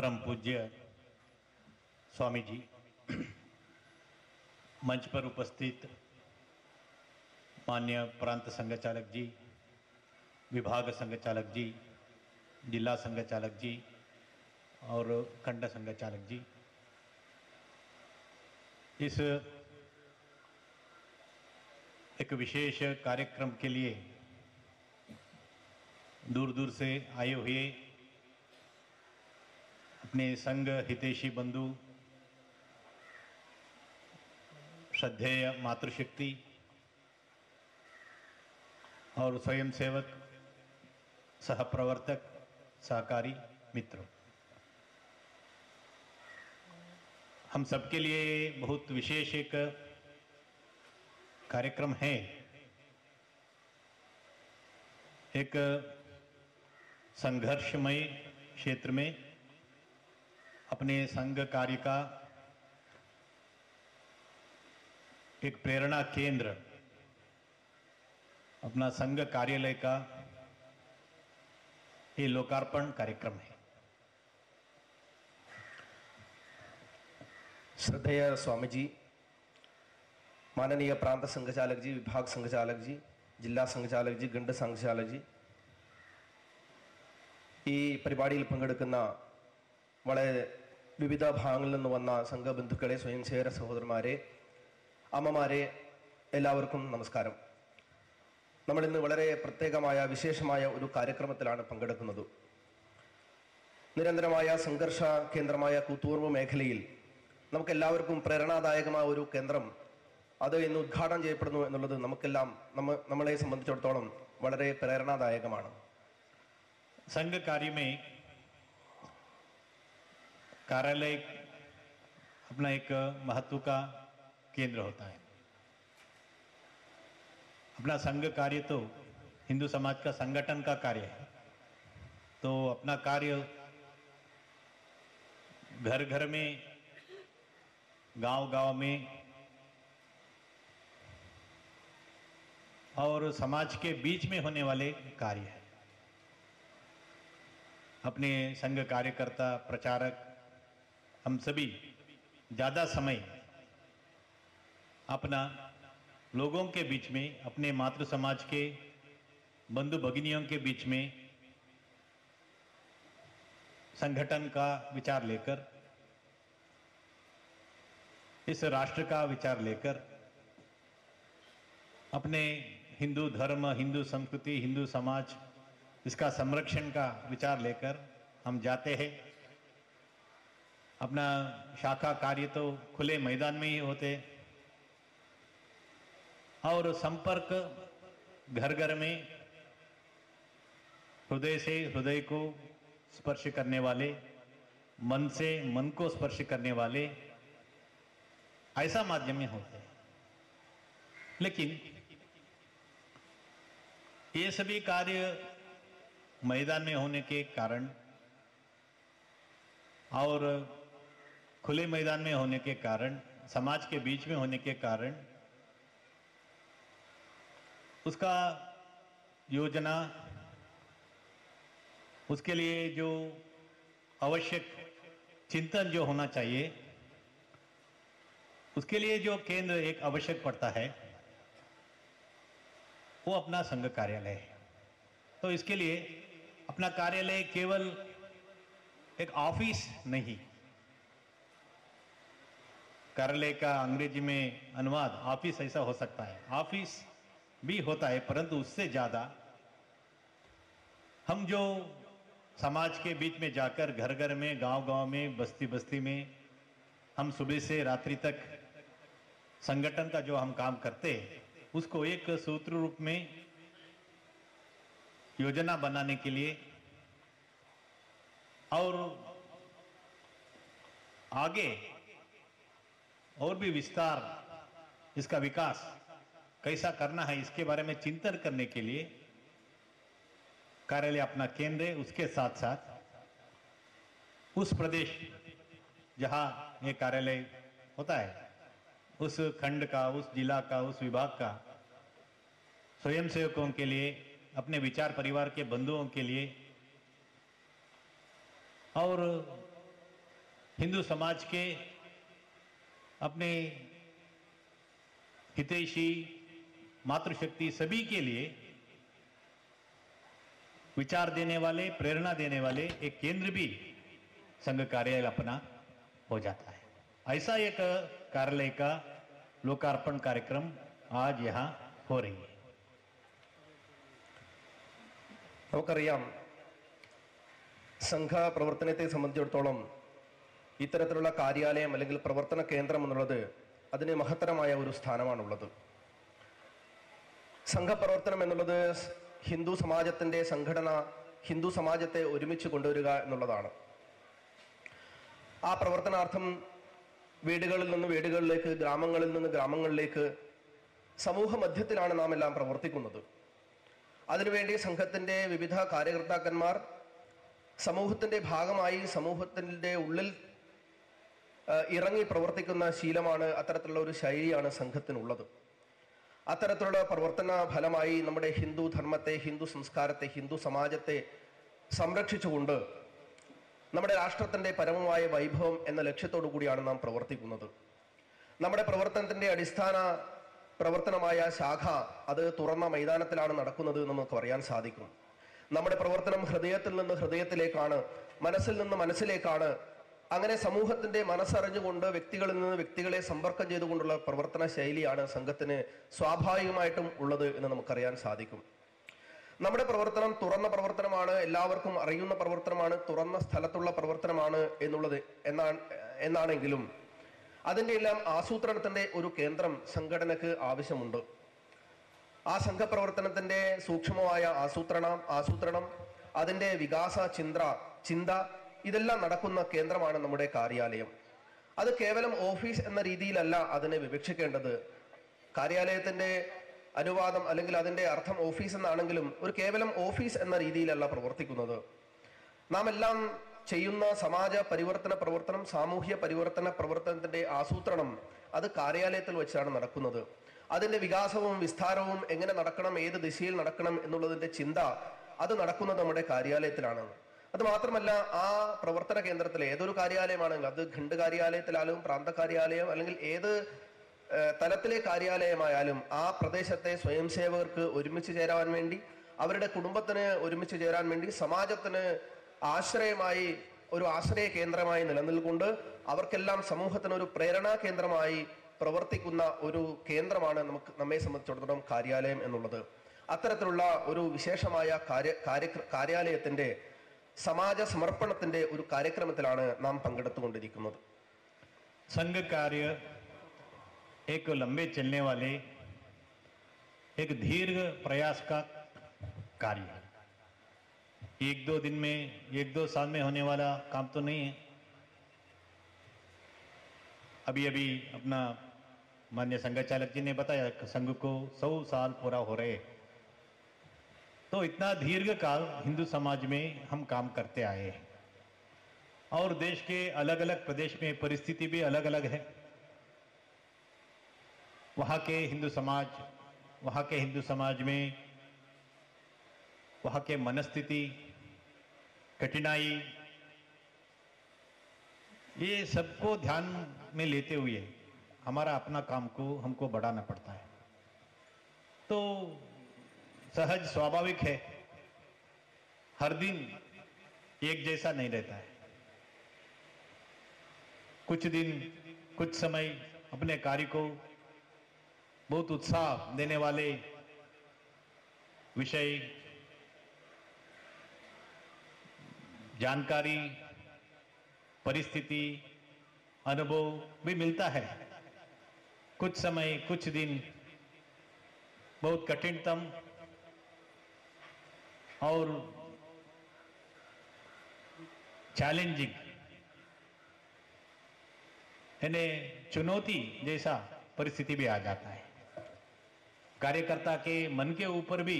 परम पूज्य स्वामी जी, मंच पर उपस्थित माननीय प्रांत संघ चालक जी, विभाग संघ चालक जी, जिला संघ चालक जी और खंड संघ चालक जी, इस एक विशेष कार्यक्रम के लिए दूर दूर से आए हुए अपने संघ हितैषी बंधु, श्रद्धेय मातृशक्ति और स्वयंसेवक, सहप्रवर्तक, सहकारी मित्रों, हम सबके लिए बहुत विशेष एक कार्यक्रम है। एक संघर्षमय क्षेत्र में अपने संघ कार्य का एक प्रेरणा केंद्र, अपना संघ कार्यालय का ये लोकार्पण कार्यक्रम है। श्रद्धेय स्वामी जी, माननीय प्रांत संघ चालक जी, विभाग संघ चालक जी, जिला संघ चालक जी, गंड संघ चालक जी, ഈ പരിപാടിയിൽ പങ്കെടുക്കുന്ന വളരെ വിവിധ ഭാഗങ്ങളിൽ നിന്ന് വന്ന സംഘബന്ധുക്കളെ, സ്വയംസേവക സഹോദരന്മാരെ, അമ്മമാരെ, എല്ലാവർക്കും നമസ്കാരം. നമ്മളിന്ന് വളരെ പ്രത്യേകമായ വിശേഷമായ ഒരു കാര്യക്രമത്തിലാണ് പങ്കെടുക്കുന്നത്. നിരന്തരമായ സംഘർഷ കേന്ദ്രമായ കൂത്തുപറമ്പ് മേഖലയിൽ നമുക്കെല്ലാവർക്കും പ്രേരണാദായകമായ ഒരു കേന്ദ്രം അത് ഇന്ന് ഉദ്ഘാടനം ചെയ്യപ്പെടുന്നു എന്നുള്ളത് നമുക്കെല്ലാം നമ്മളെ സംബന്ധിച്ചിടത്തോളം വളരെ പ്രേരണാദായകമാണ്. संघ कार्य में कार्यालय अपना एक महत्व का केंद्र होता है। अपना संघ कार्य तो हिंदू समाज का संगठन का कार्य है, तो अपना कार्य घर घर में, गांव गांव में और समाज के बीच में होने वाले कार्य है। अपने संघ कार्यकर्ता, प्रचारक, हम सभी ज़्यादा समय अपना लोगों के बीच में, अपने मातृ समाज के बंधु भगिनियों के बीच में संगठन का विचार लेकर, इस राष्ट्र का विचार लेकर, अपने हिंदू धर्म, हिंदू संस्कृति, हिंदू समाज, इसका संरक्षण का विचार लेकर हम जाते हैं। अपना शाखा कार्य तो खुले मैदान में ही होते और संपर्क घर घर में, हृदय से हृदय को स्पर्श करने वाले, मन से मन को स्पर्श करने वाले, ऐसा माध्यम में होते हैं। लेकिन ये सभी कार्य मैदान में होने के कारण और खुले मैदान में होने के कारण, समाज के बीच में होने के कारण, उसका योजना, उसके लिए जो आवश्यक चिंतन जो होना चाहिए, उसके लिए जो केंद्र एक आवश्यक पड़ता है, वो अपना संघ कार्यालय है। तो इसके लिए अपना कार्यालय केवल एक ऑफिस नहीं, कार्यालय का अंग्रेजी में अनुवाद ऑफिस ऐसा हो सकता है, ऑफिस भी होता है, परंतु उससे ज़्यादा हम जो समाज के बीच में जाकर, घर घर में, गांव गांव में, बस्ती बस्ती में, हम सुबह से रात्रि तक संगठन का जो हम काम करते हैं, उसको एक सूत्र रूप में योजना बनाने के लिए और आगे और भी विस्तार, इसका विकास कैसा करना है, इसके बारे में चिंतन करने के लिए कार्यालय अपना केंद्र है। उसके साथ साथ उस प्रदेश जहां ये कार्यालय होता है, उस खंड का, उस जिला का, उस विभाग का स्वयंसेवकों के लिए, अपने विचार परिवार के बंधुओं के लिए और हिंदू समाज के अपने हितैषी मातृशक्ति सभी के लिए विचार देने वाले, प्रेरणा देने वाले एक केंद्र भी संघ कार्यालय अपना हो जाता है। ऐसा एक कार्यालय का लोकार्पण कार्यक्रम आज यहां हो रही है। നമുക്കറിയാം, സംഘ പ്രവർത്തനത്തെ സംബന്ധിച്ചിടത്തോളം ഇത്തരത്തിലുള്ള കാര്യാലയം അല്ലെങ്കിൽ പ്രവർത്തന കേന്ദ്രം എന്നുള്ളത് അതിന് മഹത്തരമായ ഒരു സ്ഥാനമാണുള്ളത്. സംഘപ്രവർത്തനം എന്നുള്ളത് ഹിന്ദു സമാജത്തിന്റെ സംഘടന, ഹിന്ദു സമാജത്തെ ഒരുമിച്ച് കൊണ്ടുവരിക എന്നുള്ളതാണ്. ആ പ്രവർത്തനാർത്ഥം വീടുകളിൽ നിന്ന് വീടുകളിലേക്ക്, ഗ്രാമങ്ങളിൽ നിന്ന് ഗ്രാമങ്ങളിലേക്ക്, സമൂഹ മധ്യത്തിലാണ് നാം എല്ലാം പ്രവർത്തിക്കുന്നത്. അതിനുവേണ്ടി സംഘത്തിന്റെ വിവിധ കാര്യകർത്താക്കന്മാർ സമൂഹത്തിന്റെ ഭാഗമായി സമൂഹത്തിന്റെ ഉള്ളിൽ ഇറങ്ങി പ്രവർത്തിക്കുന്ന ശീലമാണ്, അത്തരത്തിലുള്ള ഒരു ശൈലിയാണ് സംഘത്തിനുള്ളത്. അത്തരത്തിലുള്ള പ്രവർത്തന ഫലമായി നമ്മുടെ ഹിന്ദു ധർമ്മത്തെ, ഹിന്ദു സംസ്കാരത്തെ, ഹിന്ദു സമാജത്തെ സംരക്ഷിച്ചുകൊണ്ട് നമ്മുടെ രാഷ്ട്രത്തിന്റെ പരമമായ വൈഭവം എന്ന ലക്ഷ്യത്തോടു കൂടിയാണ് നാം പ്രവർത്തിക്കുന്നത്. നമ്മുടെ പ്രവർത്തനത്തിന്റെ അടിസ്ഥാന പ്രവർത്തനമായ ശാഖ അത് തുറന്ന മൈതാനത്തിലാണ് നടക്കുന്നത് എന്ന് നമുക്ക് അറിയാൻ സാധിക്കും. നമ്മുടെ പ്രവർത്തനം ഹൃദയത്തിൽ നിന്ന് ഹൃദയത്തിലേക്കാണ്, മനസ്സിൽ നിന്ന് മനസ്സിലേക്കാണ്. അങ്ങനെ സമൂഹത്തിന്റെ മനസ്സറിഞ്ഞുകൊണ്ട് വ്യക്തികളിൽ നിന്ന് വ്യക്തികളെ സമ്പർക്കം ചെയ്തുകൊണ്ടുള്ള പ്രവർത്തന ശൈലിയാണ് സംഘത്തിന് സ്വാഭാവികമായിട്ടും ഉള്ളത് എന്ന് നമുക്കറിയാൻ സാധിക്കും. നമ്മുടെ പ്രവർത്തനം തുറന്ന പ്രവർത്തനമാണ്, എല്ലാവർക്കും അറിയുന്ന പ്രവർത്തനമാണ്, തുറന്ന സ്ഥലത്തുള്ള പ്രവർത്തനമാണ് എന്നാണെങ്കിലും അതിൻ്റെ എല്ലാം ആസൂത്രണത്തിന്റെ ഒരു കേന്ദ്രം സംഘടനക്ക് ആവശ്യമുണ്ട്. ആ സംഘപ്രവർത്തനത്തിന്റെ സൂക്ഷ്മമായ ആസൂത്രണം, അതിന്റെ വികാസ ചിന്ത ഇതെല്ലാം നടക്കുന്ന കേന്ദ്രമാണ് നമ്മുടെ കാര്യാലയം. അത് കേവലം ഓഫീസ് എന്ന രീതിയിലല്ല അതിനെ വിവക്ഷിക്കേണ്ടത്. കാര്യാലയത്തിന്റെ അനുവാദം അല്ലെങ്കിൽ അതിന്റെ അർത്ഥം ഓഫീസ് എന്നാണെങ്കിലും ഒരു കേവലം ഓഫീസ് എന്ന രീതിയിലല്ല പ്രവർത്തിക്കുന്നത്. നാം എല്ലാം ചെയ്യുന്ന സമാജ പരിവർത്തന പ്രവർത്തനം, സാമൂഹ്യ പരിവർത്തന പ്രവർത്തനത്തിന്റെ ആസൂത്രണം അത് കാര്യാലയത്തിൽ വെച്ചാണ് നടക്കുന്നത്. അതിന്റെ വികാസവും വിസ്താരവും എങ്ങനെ നടക്കണം, ഏത് ദിശയിൽ നടക്കണം എന്നുള്ളതിന്റെ ചിന്ത അത് നടക്കുന്നത് നമ്മുടെ കാര്യാലയത്തിലാണ്. അത് മാത്രമല്ല, ആ പ്രവർത്തന കേന്ദ്രത്തിലെ ഏതൊരു കാര്യാലയമാണെങ്കിലും, അത് ഖണ്ഡ് കാര്യാലയത്തിലായാലും പ്രാന്ത കാര്യാലയം അല്ലെങ്കിൽ ഏത് തലത്തിലെ കാര്യാലയമായാലും ആ പ്രദേശത്തെ സ്വയം സേവകർക്ക് ഒരുമിച്ച് ചേരാൻ വേണ്ടി, അവരുടെ കുടുംബത്തിന് ഒരുമിച്ച് ചേരാൻ വേണ്ടി, സമാജത്തിന് ആശ്രയമായി ഒരു ആശ്രയ കേന്ദ്രമായി നിലനിൽക്കൊണ്ട് അവർക്കെല്ലാം സമൂഹത്തിന് ഒരു പ്രേരണാ കേന്ദ്രമായി പ്രവർത്തിക്കുന്ന ഒരു കേന്ദ്രമാണ് നമ്മെ സംബന്ധിച്ചിടത്തോളം കാര്യാലയം എന്നുള്ളത്. അത്തരത്തിലുള്ള ഒരു വിശേഷമായ കാര്യാലയത്തിന്റെ സമാജ സമർപ്പണത്തിന്റെ ഒരു കാര്യക്രമത്തിലാണ് നാം പങ്കെടുത്തുകൊണ്ടിരിക്കുന്നത്. संघ कार्य एक लंबे चलने वाले एक दीर्घ प्रयास का कार्य है. एक दो दिन में, एक दो साल में होने वाला काम तो नहीं है. अभी अपना माननीय संघ चालक जी ने बताया कि संघ को 100 साल पूरा हो रहे. तो इतना दीर्घ काल हिंदू समाज में हम काम करते आए हैं और देश के अलग अलग प्रदेश में परिस्थिति भी अलग अलग है. वहाँ के हिंदू समाज में वहाँ के मनस्थिति, कठिनाई, ये सबको ध्यान में लेते हुए हमारा अपना काम को हमको बढ़ाना पड़ता है. तो सहज स्वाभाविक है, हर दिन एक जैसा नहीं रहता है. कुछ दिन, कुछ समय अपने कार्य को बहुत उत्साह देने वाले विषय, जानकारी, परिस्थिति, अनुभव भी मिलता है. कुछ समय, कुछ दिन बहुत कठिनतम और चैलेंजिंग यानी चुनौती जैसा परिस्थिति भी आ जाता है. कार्यकर्ता के मन के ऊपर भी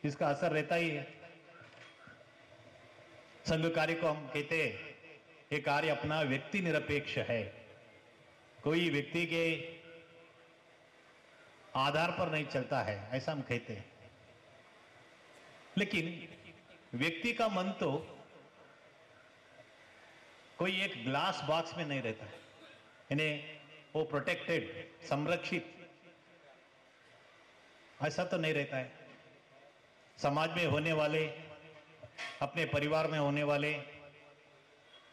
इसका असर रहता ही है. संघ कार्य को हम कहते हैं ये कार्य अपना व्यक्ति निरपेक्ष है. कोई व्यक्ति के आधार पर नहीं चलता है, ऐसा हम कहते हैं. लेकिन व्यक्ति का मन तो कोई एक ग्लास बॉक्स में नहीं रहता है, यानी वो प्रोटेक्टेड, संरक्षित, ऐसा तो नहीं रहता है। समाज में होने वाले, अपने परिवार में होने वाले,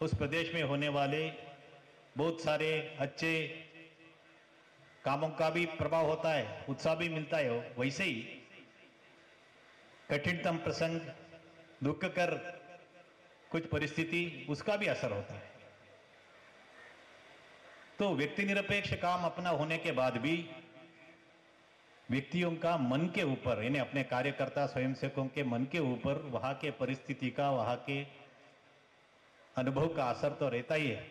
उस प्रदेश में होने वाले बहुत सारे अच्छे कामों का भी प्रभाव होता है, उत्साह भी मिलता है। वैसे ही कठिनतम प्रसंग, दुख कर कुछ परिस्थिति, उसका भी असर होता है। तो व्यक्ति निरपेक्ष काम अपना होने के बाद भी व्यक्तियों का मन के ऊपर, यानी अपने कार्यकर्ता स्वयंसेवकों के मन के ऊपर वहां के परिस्थिति का, वहां के अनुभव का असर तो रहता ही है।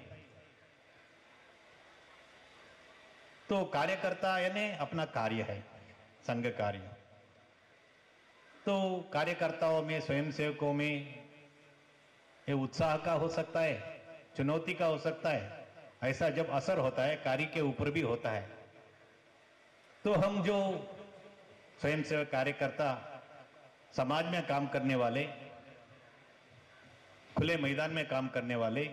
तो कार्यकर्ता यानी अपना कार्य है, संघ कार्य। तो कार्यकर्ताओं में, स्वयंसेवकों में ये उत्साह का हो सकता है, चुनौती का हो सकता है। ऐसा जब असर होता है कार्य के ऊपर भी होता है। तो हम जो स्वयंसेवक कार्यकर्ता, समाज में काम करने वाले, खुले मैदान में काम करने वाले,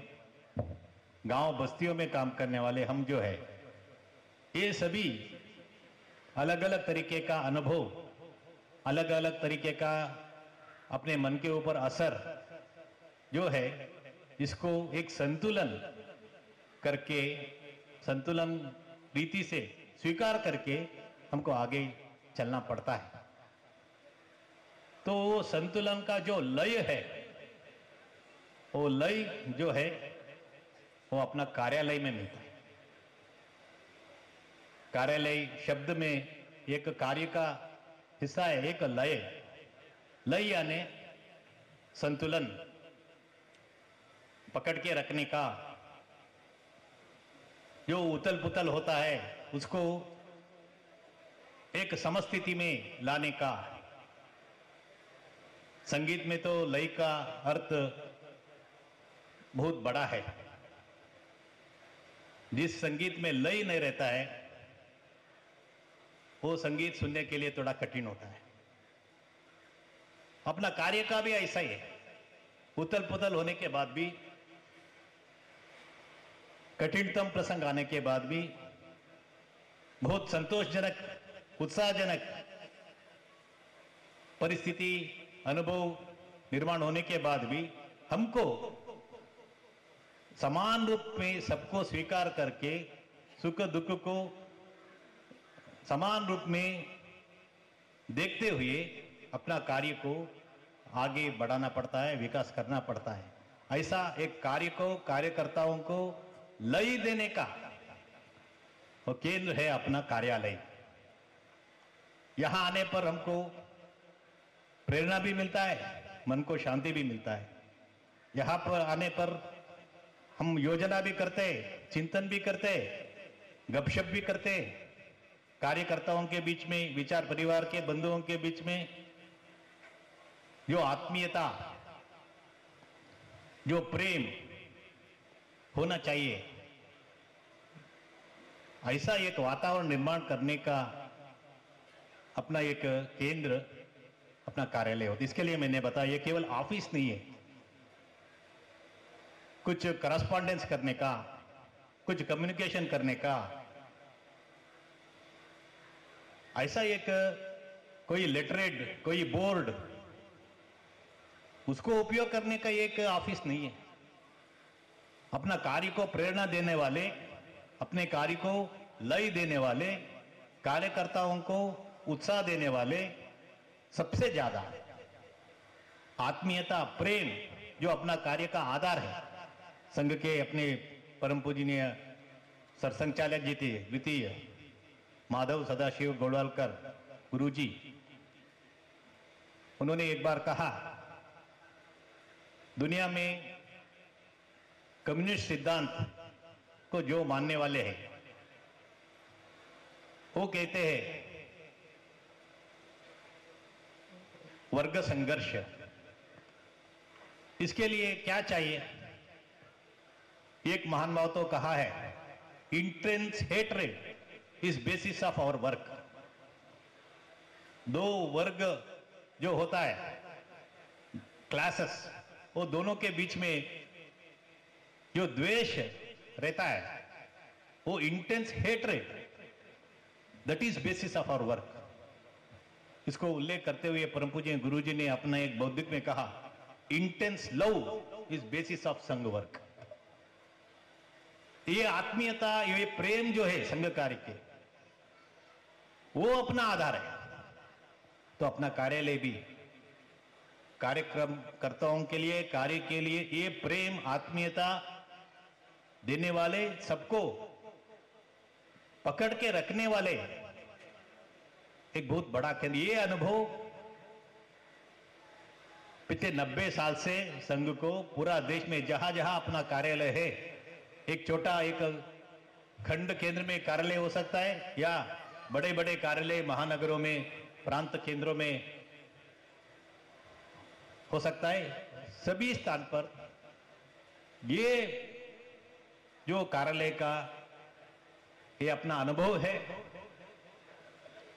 गांव बस्तियों में काम करने वाले, हम जो है ये सभी अलग अलग तरीके का अनुभव, अलग अलग तरीके का अपने मन के ऊपर असर जो है, इसको एक संतुलन करके, संतुलन रीति से स्वीकार करके हमको आगे चलना पड़ता है। तो वो संतुलन का जो लय है, वो लय जो है वो अपना कार्यालय में मिलता है। कार्यालय शब्द में एक कार्य का हिस्सा है, एक लय। लय यानी संतुलन पकड़ के रखने का, जो उथल पुथल होता है उसको एक समस्थिति में लाने का। संगीत में तो लय का अर्थ बहुत बड़ा है। जिस संगीत में लय नहीं रहता है वो संगीत सुनने के लिए थोड़ा कठिन होता है। अपना कार्य का भी ऐसा ही है। उथल पुथल होने के बाद भी, कठिनतम प्रसंग आने के बाद भी, बहुत संतोषजनक, उत्साहजनक परिस्थिति, अनुभव निर्माण होने के बाद भी हमको समान रूप में सबको स्वीकार करके सुख दुख को समान रूप में देखते हुए अपना कार्य को आगे बढ़ाना पड़ता है, विकास करना पड़ता है। ऐसा एक कार्य को, कार्यकर्ताओं को लय देने का वो केंद्र है अपना कार्यालय। यहां आने पर हमको प्रेरणा भी मिलता है, मन को शांति भी मिलता है। यहां पर आने पर हम योजना भी करते, चिंतन भी करते, गपशप भी करते, कार्यकर्ताओं के बीच में, विचार परिवार के बंधुओं के बीच में जो आत्मीयता, जो प्रेम होना चाहिए, ऐसा एक वातावरण निर्माण करने का अपना एक केंद्र, अपना कार्यालय होता है। इसके लिए मैंने बताया ये केवल ऑफिस नहीं है, कुछ करस्पॉन्डेंस करने का, कुछ कम्युनिकेशन करने का, ऐसा एक कोई लेटरेड, कोई बोर्ड, उसको उपयोग करने का एक ऑफिस नहीं है। अपना कार्य को प्रेरणा देने वाले, अपने कार्य को लय देने वाले, कार्यकर्ताओं को उत्साह देने वाले, सबसे ज्यादा आत्मीयता, प्रेम जो अपना कार्य का आधार है। संघ के अपने परम पूजनीय सरसंघचालक जी थे द्वितीय माधव सदाशिव गोलवालकर गुरुजी, उन्होंने एक बार कहा, दुनिया में कम्युनिस्ट सिद्धांत को जो मानने वाले हैं वो कहते हैं वर्ग संघर्ष। इसके लिए क्या चाहिए? एक महान भाव तो कहा है, intense hatred is basis of our work. दो वर्ग जो होता है, क्लासेस, वो दोनों के बीच में जो द्वेष रहता है, वो intense hatred, that is basis of our work. इसको उल्लेख करते हुए परम पूज्य गुरुजी ने अपना एक बौद्धिक में कहा, intense love is basis of संघ वर्क। ये आत्मीयता, ये प्रेम जो है संघ कार्य के, वो अपना आधार है। तो अपना कार्यालय भी कार्यक्रम कर्ताओं के लिए, कार्य के लिए ये प्रेम आत्मीयता देने वाले, सबको पकड़ के रखने वाले एक बहुत बड़ा केंद्र। ये अनुभव पिछले 90 साल से संघ को पूरा देश में जहां जहां अपना कार्यालय है, एक छोटा एक खंड केंद्र में कार्यालय हो सकता है या बड़े बड़े कार्यालय महानगरों में, प्रांत केंद्रों में हो सकता है, सभी स्थान पर ये जो कार्यालय का ये अपना अनुभव है,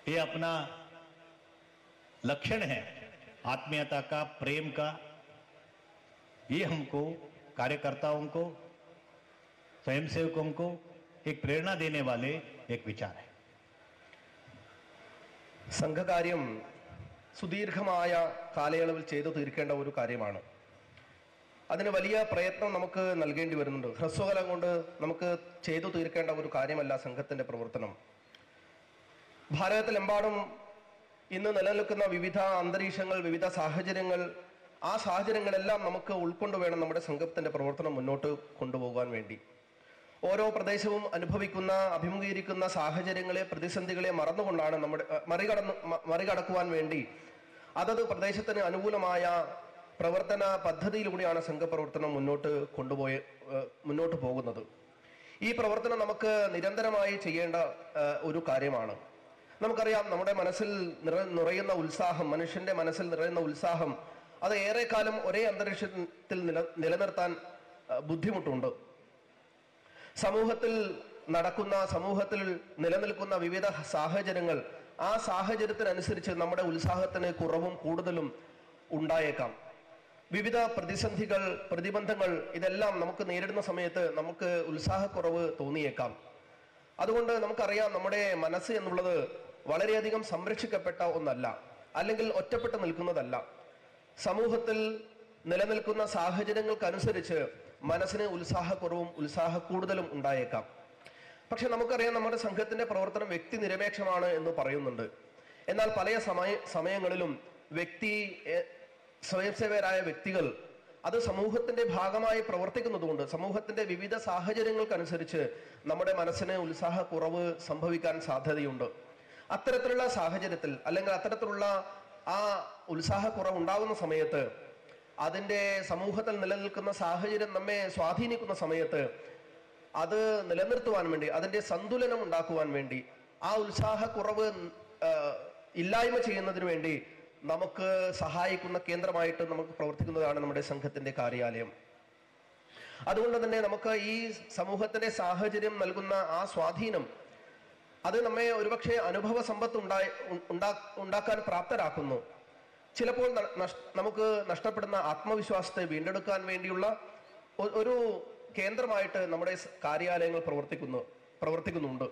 ये अपना लक्षण है आत्मीयता का, प्रेम का। ये हमको कार्यकर्ताओं को, स्वयंसेवकों को एक प्रेरणा देने वाले एक विचार है। സംഘകാര്യം സുദീർഘമായ കാലയളവിൽ ചെയ്തു തീർക്കേണ്ട ഒരു കാര്യമാണ്. അതിന് വലിയ പ്രയത്നം നമുക്ക് നൽകേണ്ടി വരുന്നുണ്ട്. ഹ്രസ്വകാലം കൊണ്ട് നമുക്ക് ചെയ്തു തീർക്കേണ്ട ഒരു കാര്യമല്ല സംഘത്തിന്റെ പ്രവർത്തനം. ഭാരതത്തിലെമ്പാടും ഇന്ന് നിലനിൽക്കുന്ന വിവിധ അന്തരീക്ഷങ്ങൾ, വിവിധ സാഹചര്യങ്ങൾ, ആ സാഹചര്യങ്ങളെല്ലാം നമുക്ക് ഉൾക്കൊണ്ടു വേണം നമ്മുടെ സംഘത്തിന്റെ പ്രവർത്തനം മുന്നോട്ട് കൊണ്ടുപോകാൻ വേണ്ടി. ഓരോ പ്രദേശവും അനുഭവിക്കുന്ന, അഭിമുഖീകരിക്കുന്ന സാഹചര്യങ്ങളെ, പ്രതിസന്ധികളെ മറന്നുകൊണ്ടാണ് മറികടക്കുവാൻ വേണ്ടി അതത് പ്രദേശത്തിന് അനുകൂലമായ പ്രവർത്തന പദ്ധതിയിലൂടെയാണ് സംഘപ്രവർത്തനം മുന്നോട്ട് പോകുന്നത്. ഈ പ്രവർത്തനം നമുക്ക് നിരന്തരമായി ചെയ്യേണ്ട ഒരു കാര്യമാണ്. നമുക്കറിയാം, നമ്മുടെ മനസ്സിൽ നിറയുന്ന ഉത്സാഹം, മനുഷ്യന്റെ മനസ്സിൽ നിറയുന്ന ഉത്സാഹം, അത് ഏറെക്കാലം ഒരേ അന്തരീക്ഷത്തിൽ നിലനിർത്താൻ ബുദ്ധിമുട്ടുണ്ട്. സമൂഹത്തിൽ നിലനിൽക്കുന്ന വിവിധ സാഹചര്യങ്ങൾ, ആ സാഹചര്യത്തിനനുസരിച്ച് നമ്മുടെ ഉത്സാഹത്തിന് കുറവും കൂടുതലും ഉണ്ടായേക്കാം. വിവിധ പ്രതിസന്ധികൾ, പ്രതിബന്ധങ്ങൾ, ഇതെല്ലാം നമുക്ക് നേരിടുന്ന സമയത്ത് നമുക്ക് ഉത്സാഹക്കുറവ് തോന്നിയേക്കാം. അതുകൊണ്ട് നമുക്കറിയാം, നമ്മുടെ മനസ്സ് എന്നുള്ളത് വളരെയധികം സംരക്ഷിക്കപ്പെട്ട ഒന്നല്ല, അല്ലെങ്കിൽ ഒറ്റപ്പെട്ട് നിൽക്കുന്നതല്ല. സമൂഹത്തിൽ നിലനിൽക്കുന്ന സാഹചര്യങ്ങൾക്കനുസരിച്ച് മനസ്സിന് ഉത്സാഹക്കുറവും കൂടുതലും ഉണ്ടായേക്കാം. പക്ഷെ നമുക്കറിയാം, നമ്മുടെ സംഘത്തിന്റെ പ്രവർത്തനം വ്യക്തി നിരപേക്ഷമാണ് എന്ന് പറയുന്നുണ്ട്. എന്നാൽ പല സമയങ്ങളിലും സ്വയംസേവകരായ വ്യക്തികൾ അത് സമൂഹത്തിന്റെ ഭാഗമായി പ്രവർത്തിക്കുന്നതുകൊണ്ട് സമൂഹത്തിന്റെ വിവിധ സാഹചര്യങ്ങൾക്കനുസരിച്ച് നമ്മുടെ മനസ്സിന് ഉത്സാഹക്കുറവ് സംഭവിക്കാൻ സാധ്യതയുണ്ട്. അത്തരത്തിലുള്ള സാഹചര്യത്തിൽ, അല്ലെങ്കിൽ അത്തരത്തിലുള്ള ആ ഉത്സാഹക്കുറവ് ഉണ്ടാകുന്ന സമയത്ത്, അതിൻ്റെ സമൂഹത്തിൽ നിലനിൽക്കുന്ന സാഹചര്യം നമ്മെ സ്വാധീനിക്കുന്ന സമയത്ത് അത് നിലനിർത്തുവാൻ വേണ്ടി, അതിൻ്റെ സന്തുലനം ഉണ്ടാക്കുവാൻ വേണ്ടി, ആ ഉത്സാഹക്കുറവ് ഇല്ലായ്മ ചെയ്യുന്നതിന് വേണ്ടി നമുക്ക് സഹായിക്കുന്ന കേന്ദ്രമായിട്ട് നമുക്ക് പ്രവർത്തിക്കുന്നതാണ് നമ്മുടെ സംഘത്തിന്റെ കാര്യാലയം. അതുകൊണ്ട് തന്നെ നമുക്ക് ഈ സമൂഹത്തിന്റെ സാഹചര്യം നൽകുന്ന ആ സ്വാധീനം, അത് നമ്മെ ഒരുപക്ഷെ അനുഭവ സമ്പത്ത് ഉണ്ടാക്കാൻ പ്രാപ്തരാക്കുന്നു. ചിലപ്പോൾ നമുക്ക് നഷ്ടപ്പെടുന്ന ആത്മവിശ്വാസത്തെ വീണ്ടെടുക്കാൻ വേണ്ടിയുള്ള ഒരു കേന്ദ്രമായിട്ട് നമ്മുടെ കാര്യാലയങ്ങൾ പ്രവർത്തിക്കുന്നുണ്ട്.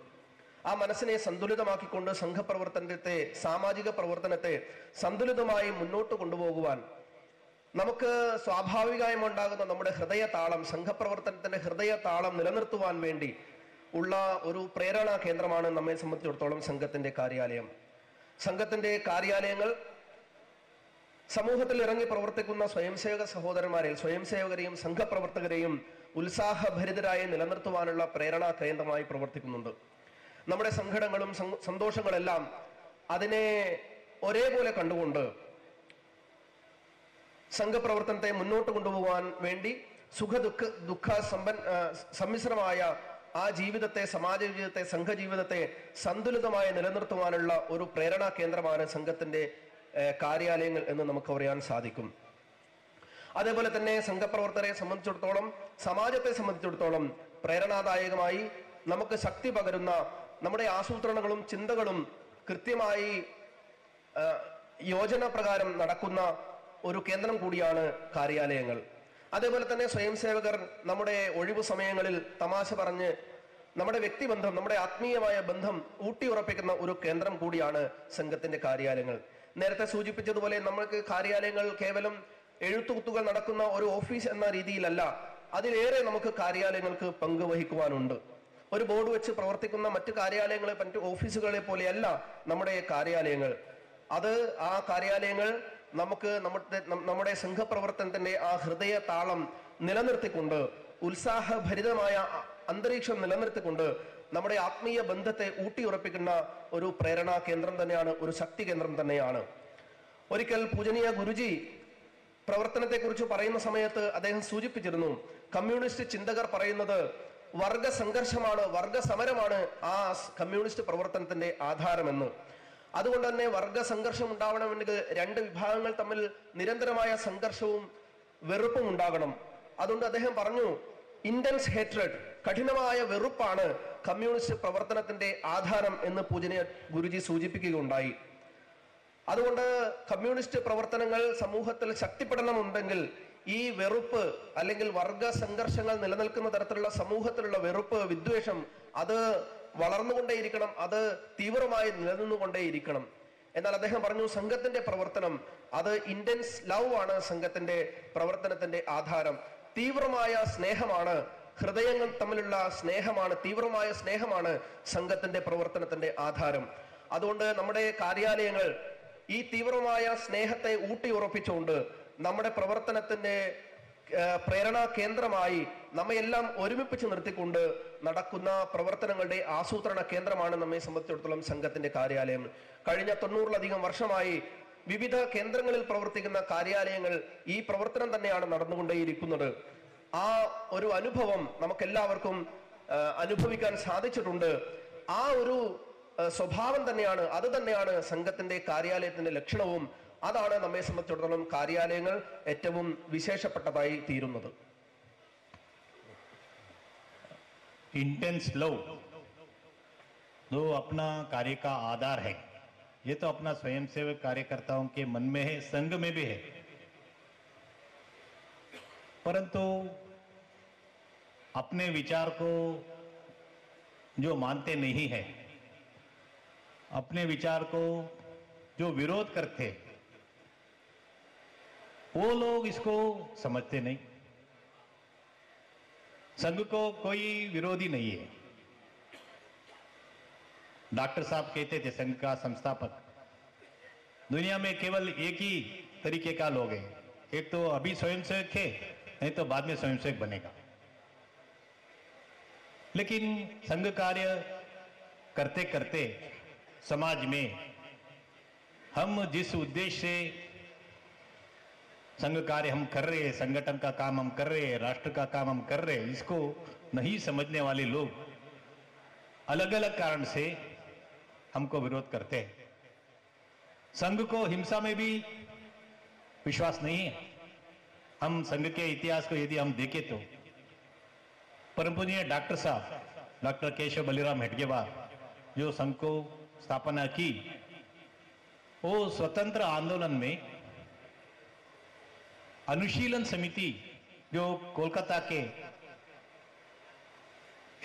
ആ മനസ്സിനെ സന്തുലിതമാക്കിക്കൊണ്ട് സംഘപ്രവർത്തനത്തെ, സാമാജിക പ്രവർത്തനത്തെ സന്തുലിതമായി മുന്നോട്ട് കൊണ്ടുപോകുവാൻ, നമുക്ക് സ്വാഭാവികമായും ഉണ്ടാകുന്ന നമ്മുടെ ഹൃദയതാളം, സംഘപ്രവർത്തനത്തിന്റെ ഹൃദയതാളം നിലനിർത്തുവാൻ വേണ്ടി ഉള്ള ഒരു പ്രേരണാ കേന്ദ്രമാണ് നമ്മെ സംബന്ധിച്ചിടത്തോളം സംഘത്തിന്റെ കാര്യാലയം. സംഘത്തിന്റെ കാര്യാലയങ്ങൾ സമൂഹത്തിൽ ഇറങ്ങി പ്രവർത്തിക്കുന്ന സ്വയംസേവക സ്വയംസേവകരെയും സംഘപ്രവർത്തകരെയും ഉത്സാഹഭരിതരായി നിലനിർത്തുവാനുള്ള പ്രേരണാ കേന്ദ്രമായി പ്രവർത്തിക്കുന്നുണ്ട്. നമ്മുടെ സങ്കടങ്ങളും സന്തോഷങ്ങളെല്ലാം അതിനെ ഒരേപോലെ കണ്ടുകൊണ്ട് സംഘപ്രവർത്തനത്തെ മുന്നോട്ട് കൊണ്ടുപോകാൻ വേണ്ടി ദുഃഖ സമ്മിശ്രമായ ആ ജീവിതത്തെ, സമാജ ജീവിതത്തെ, സംഘജീവിതത്തെ സന്തുലിതമായി നിലനിർത്തുവാനുള്ള ഒരു പ്രേരണാ കേന്ദ്രമാണ് സംഘത്തിന്റെ കാര്യാലയങ്ങൾ എന്ന് നമുക്ക് പറയാൻ സാധിക്കും. അതേപോലെ തന്നെ സംഘപ്രവർത്തകരെ സംബന്ധിച്ചിടത്തോളം, സമാജത്തെ സംബന്ധിച്ചിടത്തോളം പ്രേരണാദായകമായി നമുക്ക് ശക്തി പകരുന്ന നമ്മുടെ ആസൂത്രണങ്ങളും ചിന്തകളും കൃത്യമായി യോജന പ്രകാരം നടക്കുന്ന ഒരു കേന്ദ്രം കൂടിയാണ് കാര്യാലയങ്ങൾ. അതേപോലെ തന്നെ സ്വയം സേവകർ നമ്മുടെ ഒഴിവു സമയങ്ങളിൽ തമാശ പറഞ്ഞ് നമ്മുടെ വ്യക്തിബന്ധം, നമ്മുടെ ആത്മീയമായ ബന്ധം ഊട്ടിയുറപ്പിക്കുന്ന ഒരു കേന്ദ്രം കൂടിയാണ് സംഘത്തിന്റെ കാര്യാലയങ്ങൾ. നേരത്തെ സൂചിപ്പിച്ചതുപോലെ നമ്മൾക്ക് കാര്യാലയങ്ങൾ കേവലം എഴുത്തുകുത്തുകൾ നടക്കുന്ന ഒരു ഓഫീസ് എന്ന രീതിയിലല്ല, അതിലേറെ നമുക്ക് കാര്യാലയങ്ങൾക്ക് പങ്കുവഹിക്കുവാനുണ്ട്. ഒരു ബോർഡ് വെച്ച് പ്രവർത്തിക്കുന്ന മറ്റു കാര്യാലയങ്ങളെ, മറ്റു ഓഫീസുകളെ പോലെയല്ല നമ്മുടെ കാര്യാലയങ്ങൾ. ആ കാര്യാലയങ്ങൾ നമുക്ക് നമ്മുടെ സംഘപ്രവർത്തനത്തിന്റെ ആ ഹൃദയ താളം നിലനിർത്തിക്കൊണ്ട്, ഉത്സാഹഭരിതമായ അന്തരീക്ഷം നിലനിർത്തിക്കൊണ്ട് നമ്മുടെ ആത്മീയ ബന്ധത്തെ ഊട്ടിയുറപ്പിക്കുന്ന ഒരു പ്രേരണാ കേന്ദ്രം തന്നെയാണ്, ഒരു ശക്തി കേന്ദ്രം തന്നെയാണ്. ഒരിക്കൽ പൂജനീയ ഗുരുജി പ്രവർത്തനത്തെക്കുറിച്ച് പറയുന്ന സമയത്ത് അദ്ദേഹം സൂചിപ്പിച്ചിരുന്നു, കമ്മ്യൂണിസ്റ്റ് ചിന്തകർ പറയുന്നത് വർഗ സംഘർഷമാണ്, വർഗ സമരമാണ് ആ കമ്മ്യൂണിസ്റ്റ് പ്രവർത്തനത്തിന്റെ ആധാരമെന്ന്. അതുകൊണ്ട് തന്നെ വർഗ സംഘർഷം ഉണ്ടാവണമെങ്കിൽ രണ്ട് വിഭാഗങ്ങൾ തമ്മിൽ നിരന്തരമായ സംഘർഷവും വെറുപ്പും ഉണ്ടാകണം. അതുകൊണ്ട് അദ്ദേഹം പറഞ്ഞു, ഇന്റൻസ് ഹേറ്റ്രഡ്, കഠിനമായ വെറുപ്പാണ് കമ്മ്യൂണിസ്റ്റ് പ്രവർത്തനത്തിന്റെ ആധാരം എന്ന് പൂജനീയ ഗുരുജി സൂചിപ്പിക്കുകയുണ്ടായി. അതുകൊണ്ട് കമ്മ്യൂണിസ്റ്റ് പ്രവർത്തനങ്ങൾ സമൂഹത്തിൽ ശക്തിപ്പെടണമെന്നുണ്ടെങ്കിൽ ഈ വെറുപ്പ് അല്ലെങ്കിൽ വർഗ സംഘർഷങ്ങൾ നിലനിൽക്കുന്ന തരത്തിലുള്ള സമൂഹത്തിലുള്ള വെറുപ്പ്, വിദ്വേഷം അത് വളർന്നുകൊണ്ടേയിരിക്കണം, അത് തീവ്രമായി നിലനിന്നുകൊണ്ടേയിരിക്കണം. എന്നാൽ അദ്ദേഹം പറഞ്ഞു, സംഘത്തിന്റെ പ്രവർത്തനം അത് ഇന്റൻസ് ലവ് ആണ് സംഘത്തിന്റെ പ്രവർത്തനത്തിന്റെ ആധാരം. തീവ്രമായ സ്നേഹമാണ്, ഹൃദയങ്ങൾ തമ്മിലുള്ള സ്നേഹമാണ്, തീവ്രമായ സ്നേഹമാണ് സംഘത്തിന്റെ പ്രവർത്തനത്തിന്റെ ആധാരം. അതുകൊണ്ട് നമ്മുടെ കാര്യാലയങ്ങൾ ഈ തീവ്രമായ സ്നേഹത്തെ ഊട്ടിയുറപ്പിച്ചുകൊണ്ട് നമ്മുടെ പ്രവർത്തനത്തിന്റെ പ്രേരണാ കേന്ദ്രമായി നമ്മയെല്ലാം ഒരുമിപ്പിച്ച് നിർത്തിക്കൊണ്ട് നടക്കുന്ന പ്രവർത്തനങ്ങളുടെ ആസൂത്രണ കേന്ദ്രമാണ് നമ്മെ സംബന്ധിച്ചിടത്തോളം സംഘത്തിന്റെ കാര്യാലയം. കഴിഞ്ഞ 90-ലധികം വർഷമായി വിവിധ കേന്ദ്രങ്ങളിൽ പ്രവർത്തിക്കുന്ന കാര്യാലയങ്ങൾ ഈ പ്രവർത്തനം തന്നെയാണ് നടന്നുകൊണ്ടേയിരിക്കുന്നത്. ആ ഒരു അനുഭവം നമുക്കെല്ലാവർക്കും അനുഭവിക്കാൻ സാധിച്ചിട്ടുണ്ട്. ആ ഒരു സ്വഭാവം തന്നെയാണ്, അത് തന്നെയാണ് സംഘത്തിന്റെ കാര്യാലയത്തിന്റെ ലക്ഷണവും. അതാണ് നമ്മെ സംബന്ധിച്ചിടത്തോളം കാര്യാലയങ്ങൾ ഏറ്റവും വിശേഷപ്പെട്ടതായി തീരുന്നത്. इंटेंस लव जो अपना कार्य का आधार है, ये तो अपना स्वयंसेवक कार्यकर्ताओं के मन में है, संघ में भी है. परंतु अपने विचार को जो मानते नहीं है, अपने विचार को जो विरोध करते, वो लोग इसको समझते नहीं. संघ को कोई विरोधी नहीं है. डॉक्टर साहब कहते थे, संघ का संस्थापक, दुनिया में केवल एक ही तरीके का लोग हैं, एक तो अभी स्वयंसेवक है, नहीं तो बाद में स्वयंसेवक बनेगा. लेकिन संघ कार्य करते करते समाज में हम जिस उद्देश्य से संघ कार्य हम कर रहे हैं, संगठन का काम हम कर रहे हैं, राष्ट्र का काम हम कर रहे हैं, इसको नहीं समझने वाले लोग अलग अलग कारण से हमको विरोध करते हैं. संघ को हिंसा में भी विश्वास नहीं है. हम संघ के इतिहास को यदि हम देखें तो परम पूज्य डॉक्टर साहब, डॉक्टर केशव बलिराम हेडगेवार, जो संघ को स्थापना की, वो स्वतंत्र आंदोलन में अनुशीलन समिति जो कोलकाता के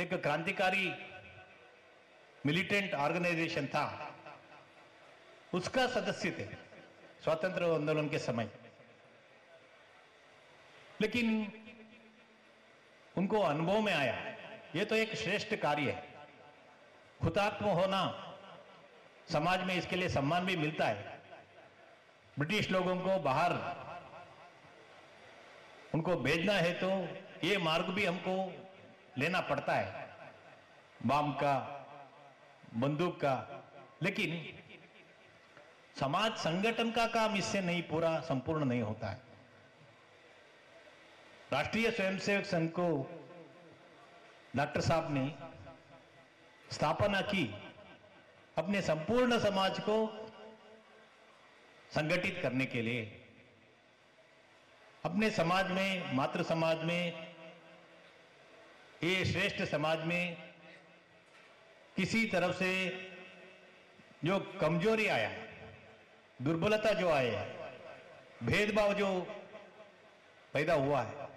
एक क्रांतिकारी मिलिटेंट ऑर्गेनाइजेशन था, उसका सदस्य थे स्वतंत्र आंदोलन के समय. लेकिन उनको अनुभव में आया, ये तो एक श्रेष्ठ कार्य है, हुतात्म होना, समाज में इसके लिए सम्मान भी मिलता है. ब्रिटिश लोगों को बाहर उनको भेजना है तो ये मार्ग भी हमको लेना पड़ता है, बम का, बंदूक का. लेकिन समाज संगठन का काम इससे नहीं पूरा संपूर्ण नहीं होता है. राष्ट्रीय स्वयंसेवक संघ को डॉक्टर साहब ने स्थापना की अपने संपूर्ण समाज को संगठित करने के लिए. अपने समाज में, मातृ समाज में, ये श्रेष्ठ समाज में किसी तरफ से जो कमजोरी आया, दुर्बलता जो आया, भेदभाव जो पैदा हुआ है,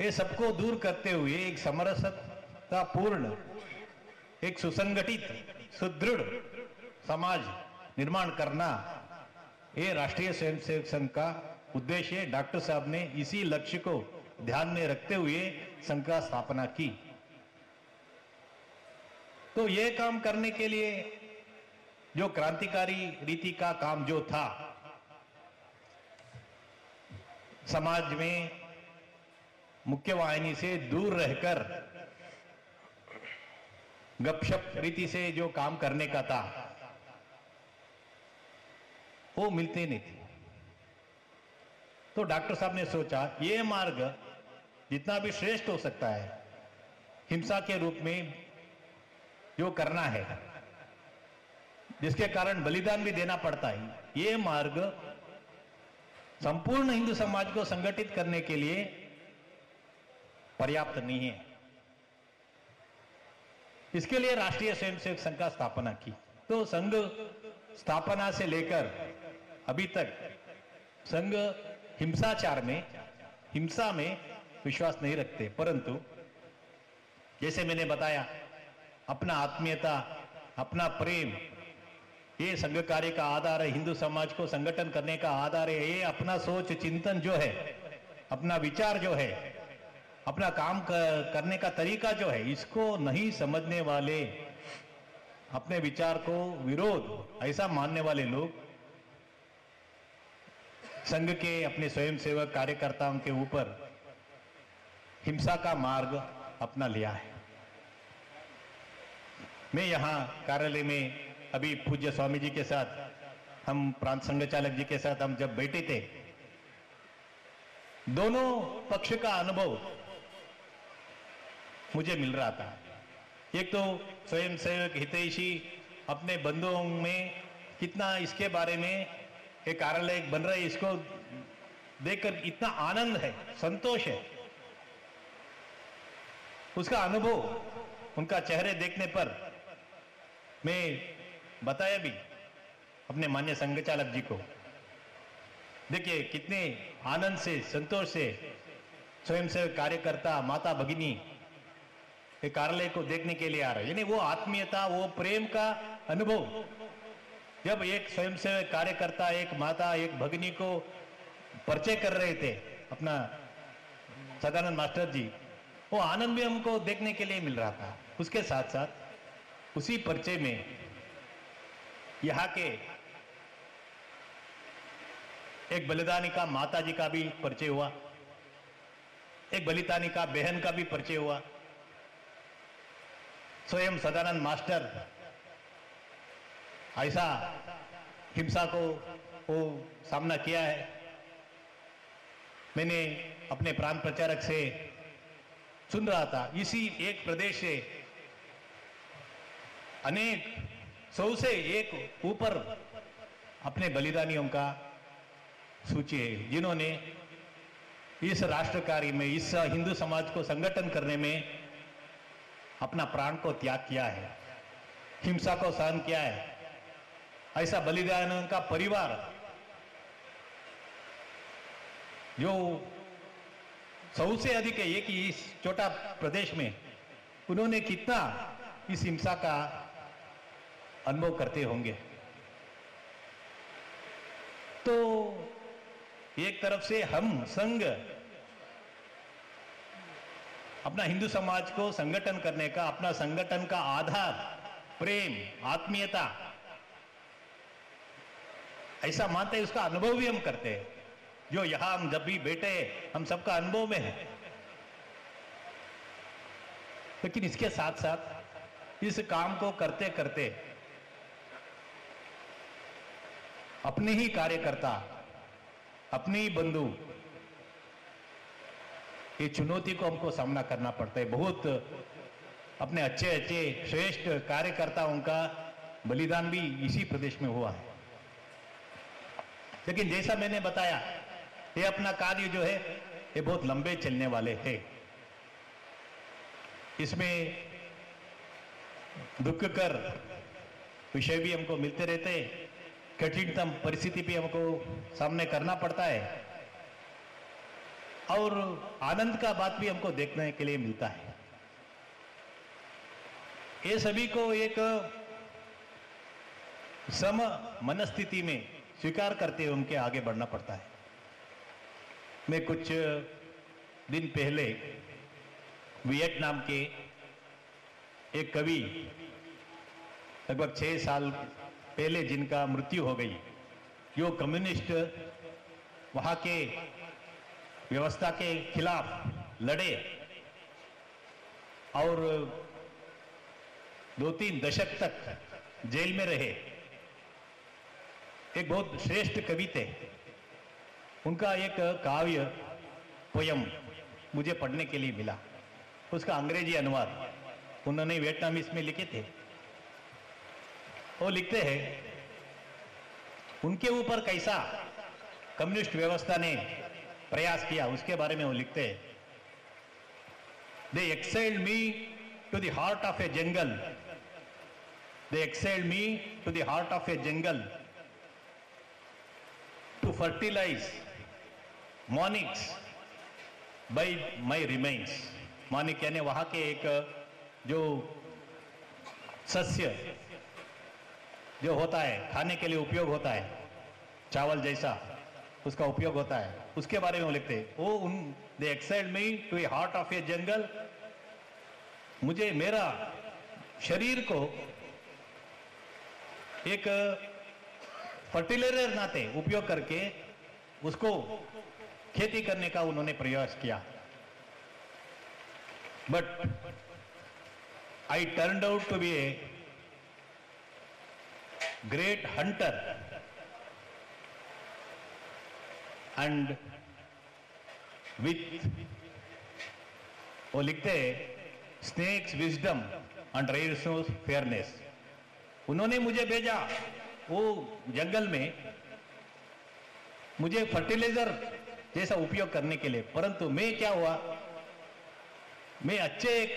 ये सबको दूर करते हुए एक समरसता पूर्ण, एक सुसंगठित, सुदृढ़ समाज निर्माण करना, ये राष्ट्रीय स्वयंसेवक संघ का उद्देश्य है। डॉक्टर साहब ने इसी लक्ष्य को ध्यान में रखते हुए संघ का स्थापना की। तो ये काम करने के लिए जो क्रांतिकारी रीति का काम जो था, समाज में मुख्य वाहिनी से दूर रहकर गपशप रीति से जो काम करने का था, वो मिलते नहीं थे। तो डॉक्टर साहब ने सोचा ये मार्ग जितना भी श्रेष्ठ हो सकता है, हिंसा के रूप में जो करना है, जिसके कारण बलिदान भी देना पड़ता है, ये मार्ग संपूर्ण हिंदू समाज को संगठित करने के लिए पर्याप्त नहीं है। इसके लिए राष्ट्रीय स्वयंसेवक संघ का स्थापना की। तो संघ स्थापना से लेकर अभी तक संघ हिंसाचार में, हिंसा में विश्वास नहीं रखते, परंतु जैसे मैंने बताया, अपना आत्मीयता, अपना प्रेम, ये संघ कार्य का आधार है। हिंदू समाज को संगठन करने का आधार है। ये अपना सोच चिंतन जो है, अपना विचार जो है, अपना काम करने का तरीका जो है, इसको नहीं समझने वाले, अपने विचार को विरोध ऐसा मानने वाले लोग संघ के अपने स्वयंसेवक कार्यकर्ताओं के ऊपर हिंसा का मार्ग अपना लिया है। मैं यहां कार्यालय में अभी पूज्य स्वामी जी के साथ, हम प्रांत संघ चालक जी के साथ हम जब बैठे थे, दोनों पक्ष का अनुभव मुझे मिल रहा था। एक तो स्वयंसेवक हितैषी अपने बंधुओं में कितना इसके बारे में एक कार्यालय बन रहा है, इसको देखकर इतना आनंद है, संतोष है, उसका अनुभव उनका चेहरे देखने पर मैं बताया भी अपने मान्य संघ चालक जी को। देखिए कितने आनंद से, संतोष से स्वयंसेवक कार्यकर्ता, माता भगिनी ये कार्यालय को देखने के लिए आ रहे हैं। यानी वो आत्मीयता, वो प्रेम का अनुभव जब एक स्वयंसेवक कार्यकर्ता, एक माता, एक भगिनी को परिचय कर रहे थे अपना सदानंद मास्टर जी, वो आनंद भी हमको देखने के लिए मिल रहा था। उसके साथ साथ उसी परिचय में यहाँ के एक बलिदानिका माता जी का भी परिचय हुआ, एक बलिदानिका बहन का भी परिचय हुआ। स्वयं सदानंद मास्टर ऐसा हिंसा को वो सामना किया है। मैंने अपने प्रांत प्रचारक से सुन रहा था, इसी एक प्रदेश से अनेक 100 से एक ऊपर अपने बलिदानियों का सूची है, जिन्होंने इस राष्ट्र कार्य में, इस हिंदू समाज को संगठन करने में अपना प्राण को त्याग किया है, हिंसा को सहन किया है। ऐसा बलिदानियों का परिवार जो 100 से अधिक है, एक ही इस छोटा प्रदेश में, उन्होंने कितना इस हिंसा का अनुभव करते होंगे। तो एक तरफ से हम संघ अपना हिंदू समाज को संगठन करने का, अपना संगठन का आधार प्रेम, आत्मीयता ऐसा मानते हैं, उसका अनुभव भी हम करते हैं। जो यहां हम जब भी बैठे हैं, हम सबका अनुभव में है। लेकिन इसके साथ साथ इस काम को करते करते अपने ही कार्यकर्ता, अपने ही बंधु, ये चुनौती को हमको सामना करना पड़ता है। बहुत अपने अच्छे अच्छे श्रेष्ठ कार्यकर्ताओं का बलिदान भी इसी प्रदेश में हुआ है। लेकिन जैसा मैंने बताया, ये अपना कार्य जो है ये बहुत लंबे चलने वाले हैं। इसमें दुखकर विषय भी हमको मिलते रहते हैं, कठिनतम परिस्थिति भी हमको सामने करना पड़ता है। और आनंद का बात भी हमको देखने के लिए मिलता है। ये सभी को एक सम मनस्थिति में स्वीकार करते हुए उनके आगे बढ़ना पड़ता है। मैं कुछ दिन पहले वियतनाम के एक कवि लगभग 6 साल पहले जिनका मृत्यु हो गई, जो कम्युनिस्ट वहां के व्यवस्था के खिलाफ लड़े और 2-3 दशक तक जेल में रहे, एक बहुत श्रेष्ठ कवि थे। उनका एक काव्य पोयम मुझे पढ़ने के लिए मिला, उसका अंग्रेजी अनुवाद उन्होंने वियतनामीज में लिखे थे। वो लिखते हैं उनके ऊपर कैसा कम्युनिस्ट व्यवस्था ने प्रयास किया, उसके बारे में वो लिखते हैं, they exiled me to the heart of a jungle, they exiled me to the heart of a jungle to fertilize moniks by my remains. Monik यानी वहां के एक जो सस्य जो होता है, खाने के लिए उपयोग होता है, चावल जैसा उसका उपयोग होता है, उसके बारे में वो लिखते हैं। वो उन they exiled me to a heart of a jungle, मुझे मेरा शरीर को एक फर्टिलाइजर नाते उपयोग करके उसको खेती करने का उन्होंने प्रयास किया। But I turned out to be a great hunter and with, वो लिखते हैं snakes wisdom and rareness fairness. उन्होंने मुझे भेजा वो जंगल में मुझे फर्टिलाइजर जैसा उपयोग करने के लिए, परंतु मैं क्या हुआ, मैं अच्छे एक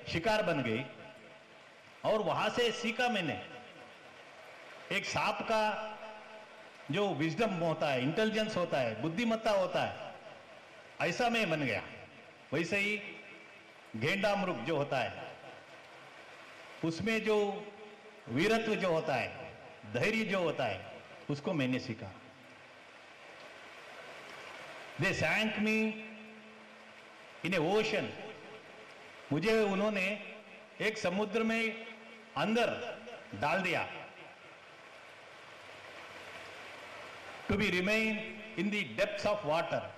शिकार बन गई और वहां से सीखा मैंने एक सांप का जो विजडम होता है, इंटेलिजेंस होता है, बुद्धिमत्ता होता है, ऐसा मैं बन गया। वैसे ही गेंडा मृग जो होता है उसमें जो वीरत्व जो होता है, धैर्य जो होता है, उसको मैंने सीखा। दे सैंक मी इन ए ओशन, मुझे उन्होंने एक समुद्र में अंदर डाल दिया। To be remain in the depths of water,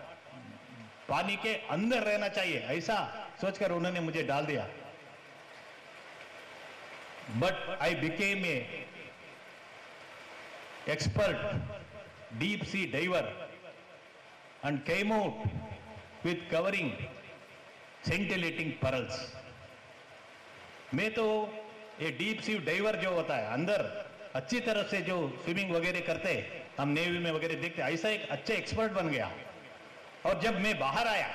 पानी के अंदर रहना चाहिए ऐसा सोचकर उन्होंने मुझे डाल दिया। But I became a expert deep sea diver and came out with covering scintillating pearls। मैं तो ये डीप सी डाइवर जो होता है, अंदर अच्छी तरह से जो स्विमिंग वगैरह करते हैं, हम नेवी में वगैरह देखते, ऐसा एक अच्छे एक्सपर्ट बन गया। और जब मैं बाहर आया,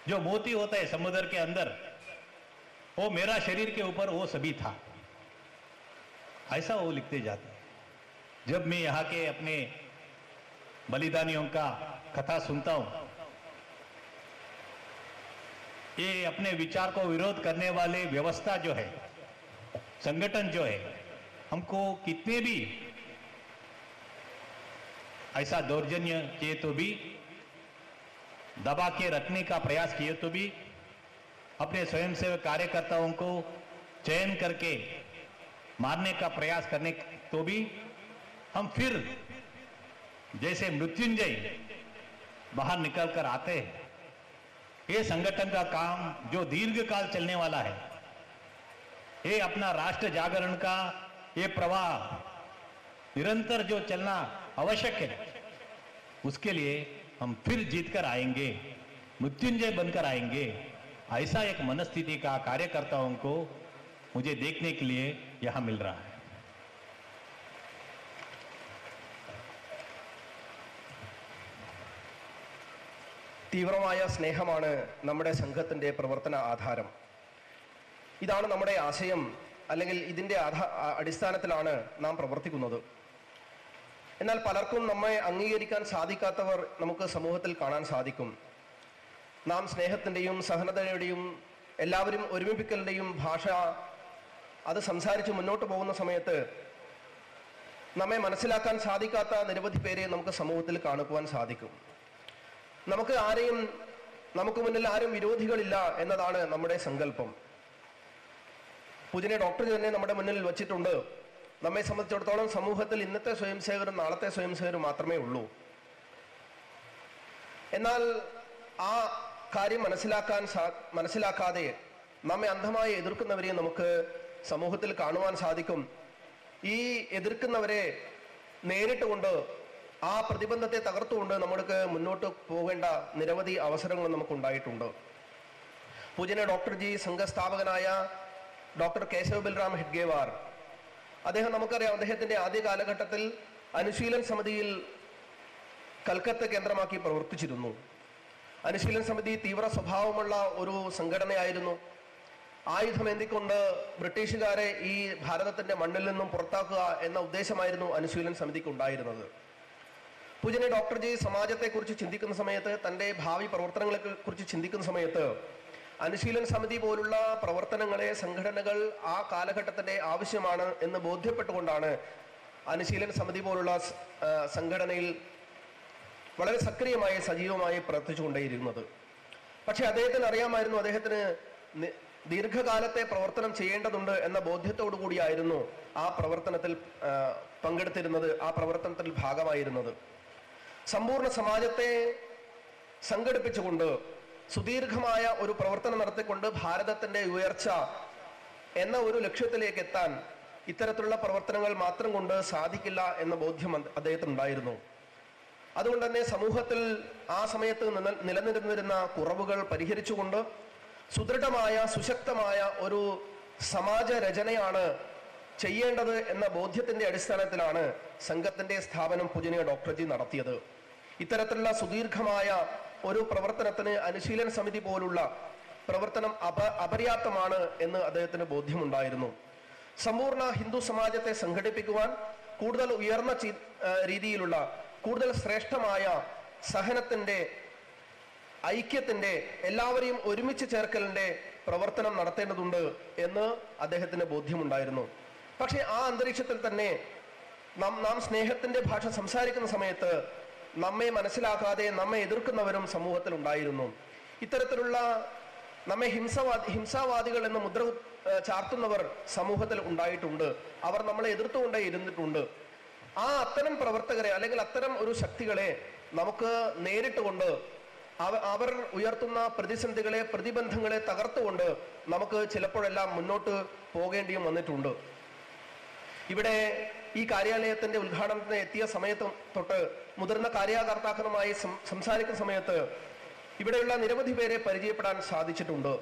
जो मोती होता है समुद्र के अंदर, वो मेरा शरीर के ऊपर वो सभी था, ऐसा वो लिखते जाते हैं। जब मैं यहाँ के अपने बलिदानियों का कथा सुनता हूं, ये अपने विचार को विरोध करने वाले व्यवस्था जो है, संगठन जो है, हमको कितने भी ऐसा दौर्जन्य किए तो भी, दबा के रखने का प्रयास किए तो भी, अपने स्वयंसेवक कार्यकर्ताओं को चयन करके मारने का प्रयास करने तो भी, हम फिर जैसे मृत्युंजय बाहर निकल कर आते हैं। ये संगठन का काम जो दीर्घ काल चलने वाला है, ये अपना राष्ट्र जागरण का ये प्रवाह निरंतर जो चलना आवश्यक है, उसके लिए हम फिर जीत कर आएंगे, मृत्युंजय बनकर आएंगे। ऐसा एक मनस्थिति का कार्यकर्ताओं को मुझे देखने के लिए यहां मिल रहा है। തീവ്രമായ സ്നേഹമാണ് നമ്മുടെ സംഘത്തിൻ്റെ പ്രവർത്തന ആധാരം. ഇതാണ് നമ്മുടെ ആശയം, അല്ലെങ്കിൽ ഇതിൻ്റെ അടിസ്ഥാനത്തിലാണ് നാം പ്രവർത്തിക്കുന്നത്. എന്നാൽ പലർക്കും നമ്മെ അംഗീകരിക്കാൻ സാധിക്കാത്തവർ നമുക്ക് സമൂഹത്തിൽ കാണാൻ സാധിക്കും. നാം സ്നേഹത്തിൻ്റെയും സഹനതയുടെയും എല്ലാവരും ഒരുമിപ്പിക്കലിൻ്റെയും ഭാഷ അത് സംസാരിച്ച് മുന്നോട്ട് പോകുന്ന സമയത്ത് നമ്മെ മനസ്സിലാക്കാൻ സാധിക്കാത്ത നിരവധി പേരെ നമുക്ക് സമൂഹത്തിൽ കാണുവാൻ സാധിക്കും. നമുക്ക് മുന്നിൽ ആരും വിരോധികളില്ല എന്നതാണ് നമ്മുടെ സങ്കല്പം. പൂജനീയ ഡോക്ടർ തന്നെ നമ്മുടെ മുന്നിൽ വച്ചിട്ടുണ്ട്, നമ്മെ സംബന്ധിച്ചിടത്തോളം സമൂഹത്തിൽ ഇന്നത്തെ സ്വയംസേവകരും നാളത്തെ സ്വയംസേവകരും മാത്രമേ ഉള്ളൂ. എന്നാൽ ആ കാര്യം മനസ്സിലാക്കാതെ നമ്മെ അന്ധമായി എതിർക്കുന്നവരെ നമുക്ക് സമൂഹത്തിൽ കാണുവാൻ സാധിക്കും. ഈ എതിർക്കുന്നവരെ നേരിട്ടുകൊണ്ട് ആ പ്രതിബന്ധത്തെ തകർത്തുകൊണ്ട് നമ്മൾക്ക് മുന്നോട്ട് പോകേണ്ട നിരവധി അവസരങ്ങൾ നമുക്കുണ്ടായിട്ടുണ്ട്. പൂജനീയ ഡോക്ടർ ജി സംഘസ്ഥാപകനായ ഡോക്ടർ കേശവ് ബൽറാം ഹെഡ്ഗേവാർ, അദ്ദേഹം നമുക്കറിയാം, അദ്ദേഹത്തിന്റെ ആദ്യ കാലഘട്ടത്തിൽ അനുശീലൻ സമിതിയിൽ കൽക്കത്ത കേന്ദ്രമാക്കി പ്രവർത്തിച്ചിരുന്നു. അനുശീലൻ സമിതി തീവ്ര സ്വഭാവമുള്ള ഒരു സംഘടനയായിരുന്നു. ആയുധമേന്തിക്കൊണ്ട് ബ്രിട്ടീഷുകാരെ ഈ ഭാരതത്തിന്റെ മണ്ണിൽ നിന്നും പുറത്താക്കുക എന്ന ഉദ്ദേശമായിരുന്നു അനുശീലൻ സമിതിക്ക് ഉണ്ടായിരുന്നത്. പൂജനീയ ഡോക്ടർ ജി സമാജത്തെക്കുറിച്ച് ചിന്തിക്കുന്ന സമയത്ത്, തൻ്റെ ഭാവി പ്രവർത്തനങ്ങളെ കുറിച്ച് ചിന്തിക്കുന്ന സമയത്ത് അനുശീലൻ സമിതി പോലുള്ള പ്രവർത്തനങ്ങളെ സംഘടനകൾ ആ കാലഘട്ടത്തിന്റെ ആവശ്യമാണ് എന്ന് ബോധ്യപ്പെട്ടുകൊണ്ടാണ് അനുശീലൻ സമിതി പോലുള്ള സംഘടനയിൽ വളരെ സക്രിയമായി സജീവമായി പ്രവർത്തിച്ചുകൊണ്ടേയിരുന്നത്. പക്ഷെ അദ്ദേഹത്തിന് അറിയാമായിരുന്നു, അദ്ദേഹത്തിന് ദീർഘകാലത്തെ പ്രവർത്തനം ചെയ്യേണ്ടതുണ്ട് എന്ന ബോധ്യത്തോടു കൂടിയായിരുന്നു ആ പ്രവർത്തനത്തിൽ പങ്കെടുത്തിരുന്നത്, ആ പ്രവർത്തനത്തിൽ ഭാഗമായിരുന്നത്. സമ്പൂർണ്ണ സമാജത്തെ സംഘടിപ്പിച്ചുകൊണ്ട് സുദീർഘമായ ഒരു പ്രവർത്തനം നടത്തിക്കൊണ്ട് ഭാരതത്തിന്റെ ഉയർച്ച എന്ന ഒരു ലക്ഷ്യത്തിലേക്ക് എത്താൻ ഇത്തരത്തിലുള്ള പ്രവർത്തനങ്ങൾ മാത്രം കൊണ്ട് സാധിക്കില്ല എന്ന ബോധ്യം അദ്ദേഹത്തിനുണ്ടായിരുന്നു. അതുകൊണ്ട് തന്നെ സമൂഹത്തിൽ ആ സമയത്ത് നിലനിന്നിരുന്ന കുറവുകൾ പരിഹരിച്ചുകൊണ്ട് സുദൃഢമായ സുശക്തമായ ഒരു സമാജ രചനയാണ് ചെയ്യേണ്ടത് എന്ന ബോധ്യത്തിന്റെ അടിസ്ഥാനത്തിലാണ് സംഘത്തിന്റെ സ്ഥാപനം പൂജനീയ ഡോക്ടർ ജി നടത്തിയത്. ഇത്തരത്തിലുള്ള സുദീർഘമായ ഒരു പ്രവർത്തനത്തിന് അനുശീലന സമിതി പോലുള്ള പ്രവർത്തനം അപര്യാപ്തമാണ് എന്ന് അദ്ദേഹത്തിന് ബോധ്യമുണ്ടായിരുന്നു. സമ്പൂർണ്ണ ഹിന്ദു സമാജത്തെ സംഘടിപ്പിക്കുവാൻ കൂടുതൽ ഉയർന്ന രീതിയിലുള്ള കൂടുതൽ ശ്രേഷ്ഠമായ സഹനത്തിന്റെ, ഐക്യത്തിന്റെ, എല്ലാവരെയും ഒരുമിച്ച് ചേർക്കലിന്റെ പ്രവർത്തനം നടത്തേണ്ടതുണ്ട് എന്ന് അദ്ദേഹത്തിന് ബോധ്യമുണ്ടായിരുന്നു. പക്ഷെ ആ അന്തരീക്ഷത്തിൽ തന്നെ നാം സ്നേഹത്തിന്റെ ഭാഷ സംസാരിക്കുന്ന സമയത്ത് നമ്മെ മനസ്സിലാക്കാതെ നമ്മെ എതിർക്കുന്നവരും സമൂഹത്തിൽ ഉണ്ടായിരുന്നു. ഇത്തരത്തിലുള്ള നമ്മെ ഹിംസാവാദികൾ എന്ന മുദ്ര ചാർത്തുന്നവർ സമൂഹത്തിൽ ഉണ്ടായിട്ടുണ്ട്. അവർ നമ്മളെ എതിർത്തുകൊണ്ടേ ഇരുന്നിട്ടുണ്ട്. അത്തരം പ്രവർത്തകരെ അല്ലെങ്കിൽ അത്തരം ഒരു ശക്തികളെ നമുക്ക് നേരിട്ടുകൊണ്ട് അവർ ഉയർത്തുന്ന പ്രതിസന്ധികളെ, പ്രതിബന്ധങ്ങളെ തകർത്തുകൊണ്ട് നമുക്ക് ചിലപ്പോഴെല്ലാം മുന്നോട്ട് പോകേണ്ടിയും വന്നിട്ടുണ്ട്. ഇവിടെ ഈ കാര്യാലയത്തിന്റെ ഉദ്ഘാടനത്തിന് എത്തിയ സമയത്ത് തൊട്ട് മുതിർന്ന കാര്യകർത്താക്കളുമായി സംസാരിക്കുന്ന സമയത്ത് ഇവിടെയുള്ള നിരവധി പേരെ പരിചയപ്പെടാൻ സാധിച്ചിട്ടുണ്ട്.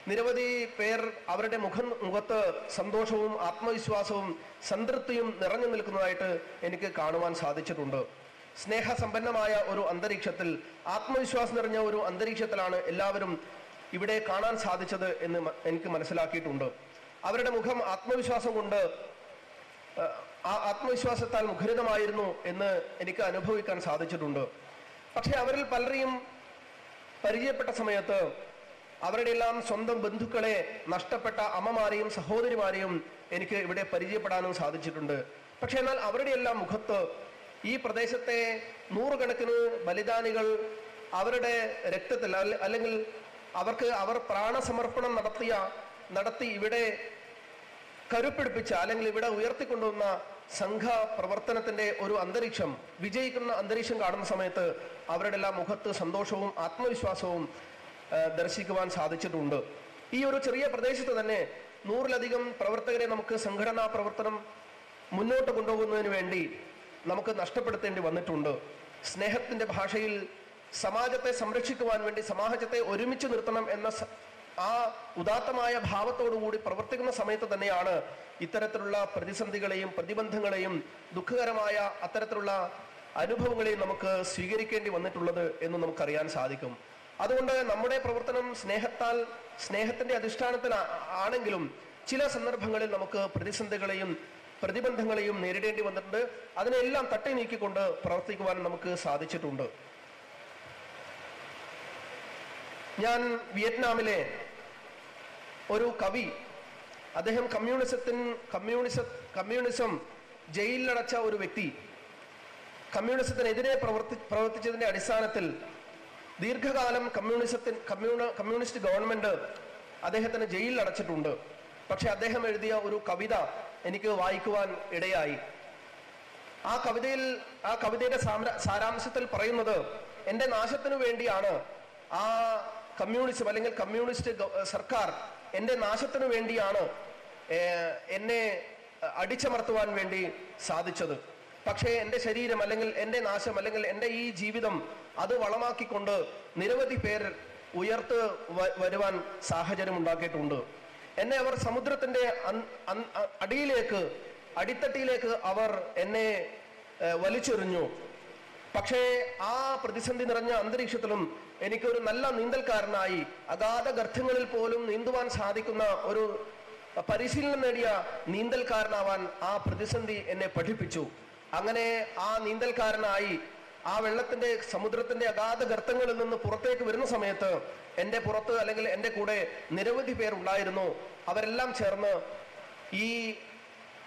നിരവധി പേർ അവരുടെ മുഖത്ത് സന്തോഷവും ആത്മവിശ്വാസവും സംതൃപ്തിയും നിറഞ്ഞു നിൽക്കുന്നതായിട്ട് എനിക്ക് കാണുവാൻ സാധിച്ചിട്ടുണ്ട്. സ്നേഹസമ്പന്നമായ ഒരു അന്തരീക്ഷത്തിൽ, ആത്മവിശ്വാസം നിറഞ്ഞ ഒരു അന്തരീക്ഷത്തിലാണ് എല്ലാവരും ഇവിടെ കാണാൻ സാധിച്ചത് എന്ന് എനിക്ക് മനസ്സിലാക്കിയിട്ടുണ്ട്. അവരുടെ മുഖം ആത്മവിശ്വാസത്താൽ മുഖരിതമായിരുന്നു എന്ന് എനിക്ക് അനുഭവിക്കാൻ സാധിച്ചിട്ടുണ്ട്. പക്ഷെ അവരിൽ പലരെയും പരിചയപ്പെട്ട സമയത്ത് അവരുടെ എല്ലാം സ്വന്തം ബന്ധുക്കളെ നഷ്ടപ്പെട്ട അമ്മമാരെയും സഹോദരിമാരെയും എനിക്ക് ഇവിടെ പരിചയപ്പെടാനും സാധിച്ചിട്ടുണ്ട്. പക്ഷെ എന്നാൽ അവരുടെ എല്ലാം മുഖത്ത് ഈ പ്രദേശത്തെ നൂറുകണക്കിന് ബലിദാനികൾ അവരുടെ രക്തത്തിൽ അല്ലെങ്കിൽ അവർ പ്രാണസമർപ്പണം നടത്തി ഇവിടെ കരുപ്പിടിപ്പിച്ച അല്ലെങ്കിൽ ഇവിടെ ഉയർത്തിക്കൊണ്ടുവന്ന സംഘ പ്രവർത്തനത്തിന്റെ ഒരു അന്തരീക്ഷം, വിജയിക്കുന്ന അന്തരീക്ഷം കാണുന്ന സമയത്ത് അവരുടെ എല്ലാം മുഖത്ത് സന്തോഷവും ആത്മവിശ്വാസവും ദർശിക്കുവാൻ സാധിച്ചിട്ടുണ്ട്. ഈ ഒരു ചെറിയ പ്രദേശത്ത് തന്നെ 100-ലധികം പ്രവർത്തകരെ നമുക്ക് സംഘടനാ പ്രവർത്തനം മുന്നോട്ട് കൊണ്ടുപോകുന്നതിന് വേണ്ടി നമുക്ക് നഷ്ടപ്പെടുത്തേണ്ടി വന്നിട്ടുണ്ട്. സ്നേഹത്തിന്റെ ഭാഷയിൽ സമാജത്തെ സംരക്ഷിക്കുവാൻ വേണ്ടി, സമാജത്തെ ഒരുമിച്ച് നിർത്തണം എന്ന ആ ഉദാത്തമായ ഭാവത്തോടുകൂടി പ്രവർത്തിക്കുന്ന സമയത്ത് തന്നെയാണ് ഇത്തരത്തിലുള്ള പ്രതിസന്ധികളെയും പ്രതിബന്ധങ്ങളെയും ദുഃഖകരമായ അത്തരത്തിലുള്ള അനുഭവങ്ങളെയും നമുക്ക് സ്വീകരിക്കേണ്ടി വന്നിട്ടുള്ളത് എന്ന് നമുക്കറിയാൻ സാധിക്കും. അതുകൊണ്ട് നമ്മുടെ പ്രവർത്തനം സ്നേഹത്തിന്റെ അധിഷ്ഠാനത്തിൽ ആണെങ്കിലും ചില സന്ദർഭങ്ങളിൽ നമുക്ക് പ്രതിസന്ധികളെയും പ്രതിബന്ധങ്ങളെയും നേരിടേണ്ടി വന്നിട്ടുണ്ട്. അതിനെല്ലാം തട്ടി നീക്കിക്കൊണ്ട് പ്രവർത്തിക്കുവാൻ നമുക്ക് സാധിച്ചിട്ടുണ്ട്. ഞാൻ വിയറ്റ്നാമിലെ ഒരു കവി, അദ്ദേഹം കമ്മ്യൂണിസം ജയിലിലടച്ച ഒരു വ്യക്തി, കമ്മ്യൂണിസത്തിനെതിരെ പ്രവർത്തിച്ചതിന്റെ അടിസ്ഥാനത്തിൽ ദീർഘകാലം കമ്മ്യൂണിസ്റ്റ് ഗവൺമെന്റ് അദ്ദേഹത്തിന് ജയിലിൽ അടച്ചിട്ടുണ്ട്. പക്ഷെ അദ്ദേഹം എഴുതിയ ഒരു കവിത എനിക്ക് വായിക്കുവാൻ ഇടയായി. ആ കവിതയുടെ സാരാംശത്തിൽ പറയുന്നത്, എന്റെ നാശത്തിനു വേണ്ടിയാണ് ആ കമ്മ്യൂണിസം അല്ലെങ്കിൽ കമ്മ്യൂണിസ്റ്റ് സർക്കാർ എന്റെ നാശത്തിനു വേണ്ടിയാണ് എന്നെ അടിച്ചമർത്തുവാൻ വേണ്ടി സാധിച്ചത്. പക്ഷേ എൻ്റെ ശരീരം അല്ലെങ്കിൽ എൻ്റെ നാശം അല്ലെങ്കിൽ എൻ്റെ ഈ ജീവിതം അത് വളമാക്കിക്കൊണ്ട് നിരവധി പേർ ഉയർത്ത് വരുവാൻ സാഹചര്യം ഉണ്ടാക്കിയിട്ടുണ്ട്. എന്നെ അവർ സമുദ്രത്തിന്റെ അടിത്തട്ടിയിലേക്ക് അവർ എന്നെ വലിച്ചെറിഞ്ഞു. പക്ഷേ ആ പ്രതിസന്ധി നിറഞ്ഞ അന്തരീക്ഷത്തിലും എനിക്കൊരു നല്ല നീന്തൽക്കാരനായി അഗാധ ഗർത്തങ്ങളിൽ പോലും നീന്തുവാൻ സാധിക്കുന്ന ഒരു പരിശീലനം നേടിയ നീന്തൽക്കാരനാവാൻ ആ പ്രതിസന്ധി എന്നെ പഠിപ്പിച്ചു. അങ്ങനെ ആ നീന്തൽക്കാരനായി ആ സമുദ്രത്തിന്റെ അഗാധ ഗർത്തങ്ങളിൽ നിന്ന് പുറത്തേക്ക് വരുന്ന സമയത്ത് എൻ്റെ പുറത്ത് അല്ലെങ്കിൽ എൻ്റെ കൂടെ നിരവധി പേർ ഉണ്ടായിരുന്നു. അവരെല്ലാം ചേർന്ന് ഈ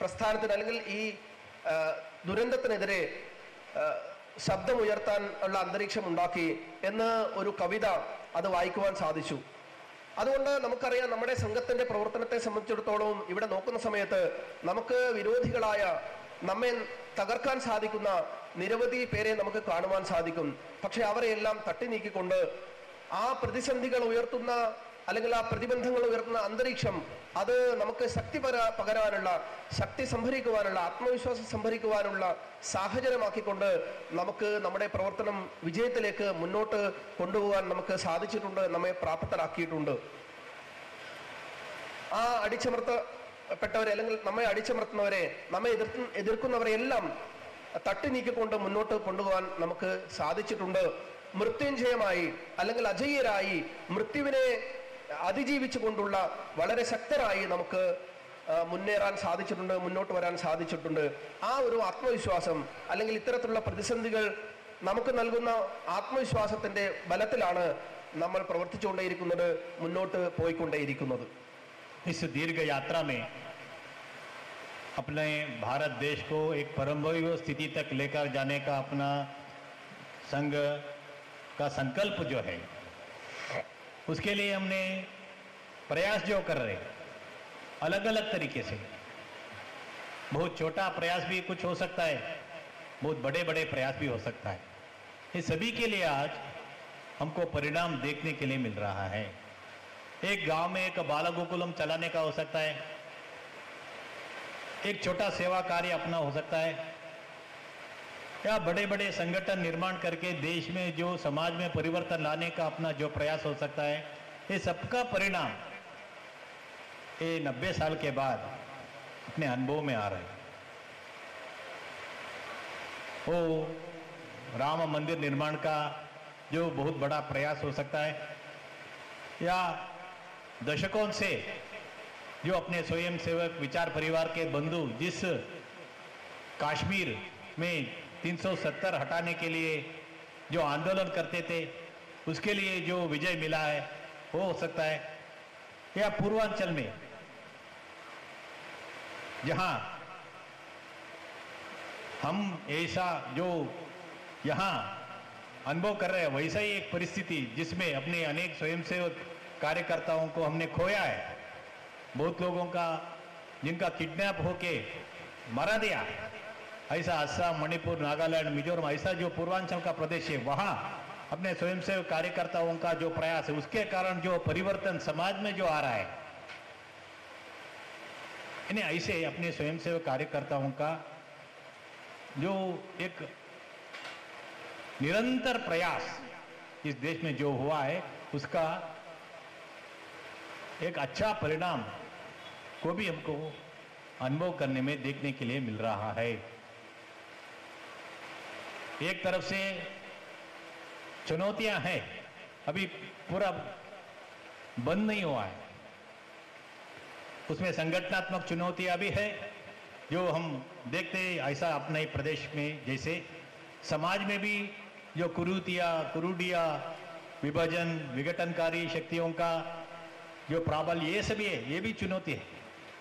പ്രസ്ഥാനത്തിന് അല്ലെങ്കിൽ ഈ ദുരന്തത്തിനെതിരെ ശബ്ദമുയർത്താൻ ഉള്ള അന്തരീക്ഷം ഉണ്ടാക്കി എന്ന് ഒരു കവിത അത് വായിക്കുവാൻ സാധിച്ചു. അതുകൊണ്ട് നമുക്കറിയാം, നമ്മുടെ സംഘത്തിന്റെ പ്രവർത്തനത്തെ സംബന്ധിച്ചിടത്തോളം ഇവിടെ നോക്കുന്ന സമയത്ത് നമുക്ക് വിരോധികളായ, നമ്മെ തകർക്കാൻ സാധിക്കുന്ന നിരവധി പേരെ നമുക്ക് കാണുവാൻ സാധിക്കും. പക്ഷെ അവരെയെല്ലാം തട്ടി നീക്കിക്കൊണ്ട് ആ പ്രതിസന്ധികൾ ഉയർത്തുന്ന അല്ലെങ്കിൽ ആ പ്രതിബന്ധങ്ങൾ ഉയർത്തുന്ന അന്തരീക്ഷം അത് നമുക്ക് ശക്തി പകരാനുള്ള, ശക്തി സംഭരിക്കുവാനുള്ള, ആത്മവിശ്വാസം സംഭരിക്കുവാനുള്ള സാഹചര്യമാക്കിക്കൊണ്ട് നമുക്ക് നമ്മുടെ പ്രവർത്തനം വിജയത്തിലേക്ക് മുന്നോട്ട് കൊണ്ടുപോകാൻ നമുക്ക് സാധിച്ചിട്ടുണ്ട്, നമ്മെ പ്രാപ്തരാക്കിയിട്ടുണ്ട്. ആ അടിച്ചമർത്തപ്പെട്ടവരെ അല്ലെങ്കിൽ നമ്മെ അടിച്ചമർത്തുന്നവരെ, നമ്മെ എതിർക്കുന്നവരെ എല്ലാം തട്ടി നീക്കിക്കൊണ്ട് മുന്നോട്ട് കൊണ്ടുപോകാൻ നമുക്ക് സാധിച്ചിട്ടുണ്ട്. മൃത്യുഞ്ജയമായി അല്ലെങ്കിൽ അജയ്യരായി മൃത്യുവിനെ അതിജീവിച്ചു കൊണ്ടുള്ള വളരെ ശക്തരായി നമുക്ക് മുന്നേറാൻ സാധിച്ചിട്ടുണ്ട്, മുന്നോട്ട് വരാൻ സാധിച്ചിട്ടുണ്ട്. ആ ഒരു ആത്മവിശ്വാസം അല്ലെങ്കിൽ ഇത്തരത്തിലുള്ള പ്രതിസന്ധികൾ നമുക്ക് നൽകുന്ന ആത്മവിശ്വാസത്തിന്റെ ബലത്തിലാണ് നമ്മൾ പ്രവർത്തിച്ചുകൊണ്ടേയിരിക്കുന്നത്, മുന്നോട്ട് പോയിക്കൊണ്ടേയിരിക്കുന്നത്. इस दीर्घ यात्रा में अपने भारत देश को एक परमभव्य स्थिति तक लेकर जाने का अपना संघ का संकल्प जो है, उसके लिए हमने प्रयास जो कर रहे अलग अलग तरीके से, बहुत छोटा प्रयास भी कुछ हो सकता है, बहुत बड़े बड़े प्रयास भी हो सकता है. ये सभी के लिए आज हमको परिणाम देखने के लिए मिल रहा है. एक गांव में एक बाल गोकुलम चलाने का हो सकता है, एक छोटा सेवा कार्य अपना हो सकता है, या बड़े बड़े संगठन निर्माण करके देश में जो समाज में परिवर्तन लाने का अपना जो प्रयास हो सकता है. ये सबका परिणाम ये 90 साल के बाद अपने अनुभव में आ रहे हैं. वो राम मंदिर निर्माण का जो बहुत बड़ा प्रयास हो सकता है, या दशकों से जो अपने स्वयं सेवक विचार परिवार के बंधु जिस कश्मीर में 370 हटाने के लिए जो आंदोलन करते थे, उसके लिए जो विजय मिला है वो हो सकता है, या पूर्वांचल में जहां हम ऐसा जो यहां अनुभव कर रहे हैं वैसा ही एक परिस्थिति जिसमें अपने अनेक स्वयंसेवक कार्यकर्ताओं को हमने खोया है, बहुत लोगों का जिनका किडनैप होके मारा दिया, ऐसा असम, मणिपुर, नागालैंड, मिजोरम, ऐसा जो पूर्वांचल का प्रदेश है वहां अपने स्वयंसेवक कार्यकर्ताओं का जो प्रयास है उसके कारण जो परिवर्तन समाज में जो आ रहा है, इन्हें ऐसे अपने स्वयंसेवक कार्यकर्ताओं का जो एक निरंतर प्रयास इस देश में जो हुआ है उसका एक अच्छा परिणाम को भी हमको अनुभव करने में देखने के लिए मिल रहा है. एक तरफ से चुनौतियां हैं, अभी पूरा बंद नहीं हुआ है, उसमें संगठनात्मक चुनौतियां भी है, जो हम देखते हैं ऐसा अपने प्रदेश में, जैसे समाज में भी जो कुरूडिया, विभाजन, विघटनकारी शक्तियों का जो प्राबल्य, ये सभी है, ये भी चुनौती है,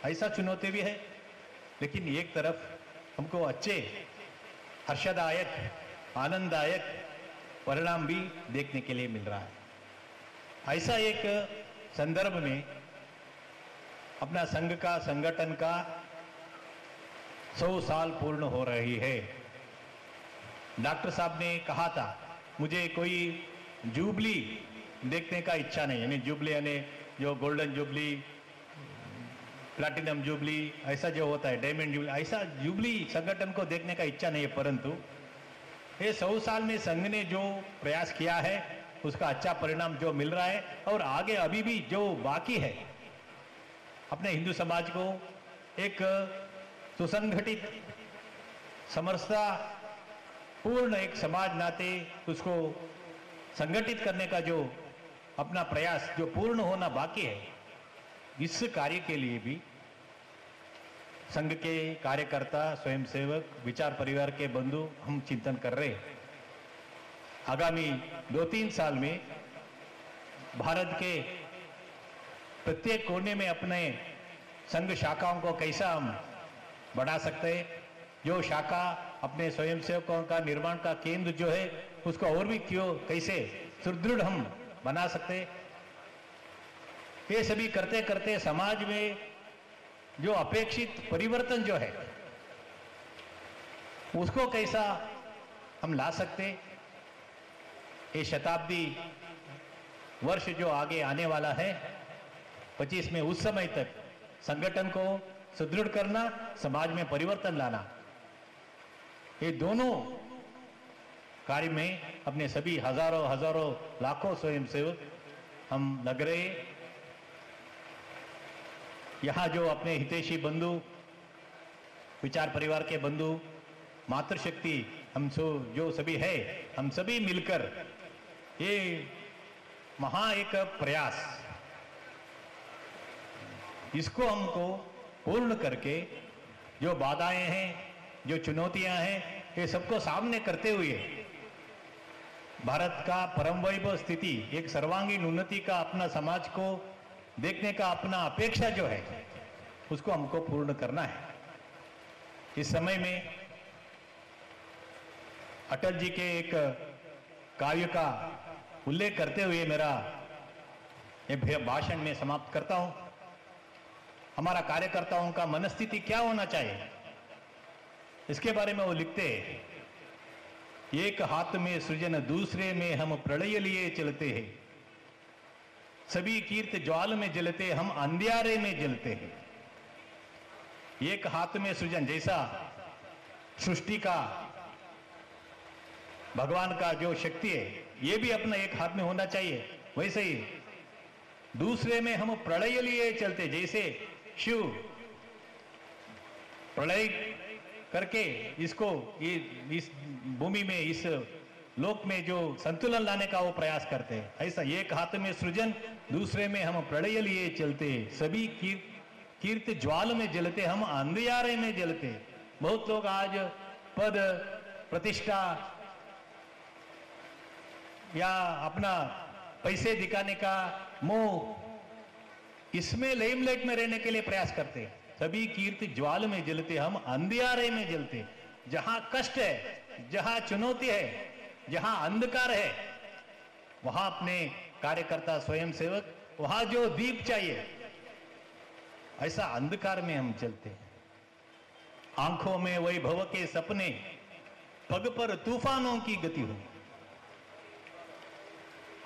ऐसा चुनौती भी है। लेकिन एक तरफ हमको अच्छे, हर्षदायक, आनंददायक परिणाम भी देखने के लिए मिल रहा है। ऐसा एक संदर्भ में अपना संघ का, संगठन का 100 साल पूर्ण हो रही है। डॉक्टर साहब ने कहा था, मुझे कोई जुबली देखने का इच्छा नहीं, यानी जुबली यानी जो गोल्डन जुबली, प्लैटिनम जुबली, ऐसा जो होता है डायमंड जुबली, ऐसा जुबली संगठन को देखने का इच्छा नहीं है। परंतु ये 100 साल में संघ ने जो प्रयास किया है उसका अच्छा परिणाम जो मिल रहा है, और आगे अभी भी जो बाकी है, अपने हिंदू समाज को एक सुसंगठित, समरसता पूर्ण एक समाज नाते उसको संगठित करने का जो अपना प्रयास जो पूर्ण होना बाकी है, इस कार्य के लिए भी संघ के कार्यकर्ता, स्वयंसेवक, विचार परिवार के बंधु हम चिंतन कर रहे हैं। आगामी 2-3 साल में भारत के प्रत्येक कोने में अपने संघ शाखाओं को कैसा हम बढ़ा सकते हैं, जो शाखा अपने स्वयंसेवकों का निर्माण का केंद्र जो है उसको और भी कैसे सुदृढ़ हम बना सकते हैं, ये सभी करते करते समाज में जो अपेक्षित परिवर्तन जो है उसको कैसा हम ला सकते। ये शताब्दी वर्ष जो आगे आने वाला है 25 में, उस समय तक संगठन को सुदृढ़ करना, समाज में परिवर्तन लाना, ये दोनों कार्य में अपने सभी हजारों लाखों स्वयंसेवक हम लग रहे। यहाँ जो अपने हितैषी बंधु, विचार परिवार के बंधु, मातृशक्ति हम जो सभी है, हम सभी मिलकर ये महा एक प्रयास, इसको हमको पूर्ण करके जो बाधाएं हैं, जो चुनौतियां हैं, ये सबको सामने करते हुए भारत का परम वैभव स्थिति, एक सर्वांगीण उन्नति का अपना समाज को देखने का अपना अपेक्षा जो है उसको हमको पूर्ण करना है। इस समय में अटल जी के एक काव्य का उल्लेख करते हुए मेरा ये भाषण में समाप्त करता हूं। हमारा कार्यकर्ताओं का मनस्थिति क्या होना चाहिए, इसके बारे में वो लिखते हैं, एक हाथ में सृजन, दूसरे में हम प्रलय लिए चलते हैं, सभी कीर्त ज्वाल में जलते, हम अंधियारे में जलते हैं। एक हाथ में सृजन, जैसा सृष्टि का भगवान का जो शक्ति है ये भी अपना एक हाथ में होना चाहिए, वैसे ही दूसरे में हम प्रलय लिए चलते, जैसे शिव प्रलय करके इसको इस भूमि में, इस लोक में जो संतुलन लाने का वो प्रयास करते हैं, ऐसा एक हाथ में सृजन, दूसरे में हम प्रलय लिए चलते, सभी कीर्त ज्वाल में जलते, हम अंधियारे में जलते। बहुत लोग आज पद, प्रतिष्ठा या अपना पैसे दिखाने का मोह, इसमें लेमलेट में रहने के लिए प्रयास करते हैं। सभी कीर्ति ज्वाल में जलते, हम अंधियारे में जलते। जहां कष्ट है, जहां चुनौती है, जहां अंधकार है, वहां अपने कार्यकर्ता, स्वयंसेवक, वहां जो दीप चाहिए, ऐसा अंधकार में हम चलते हैं। आंखों में वैभव के सपने, पग पर तूफानों की गति हो।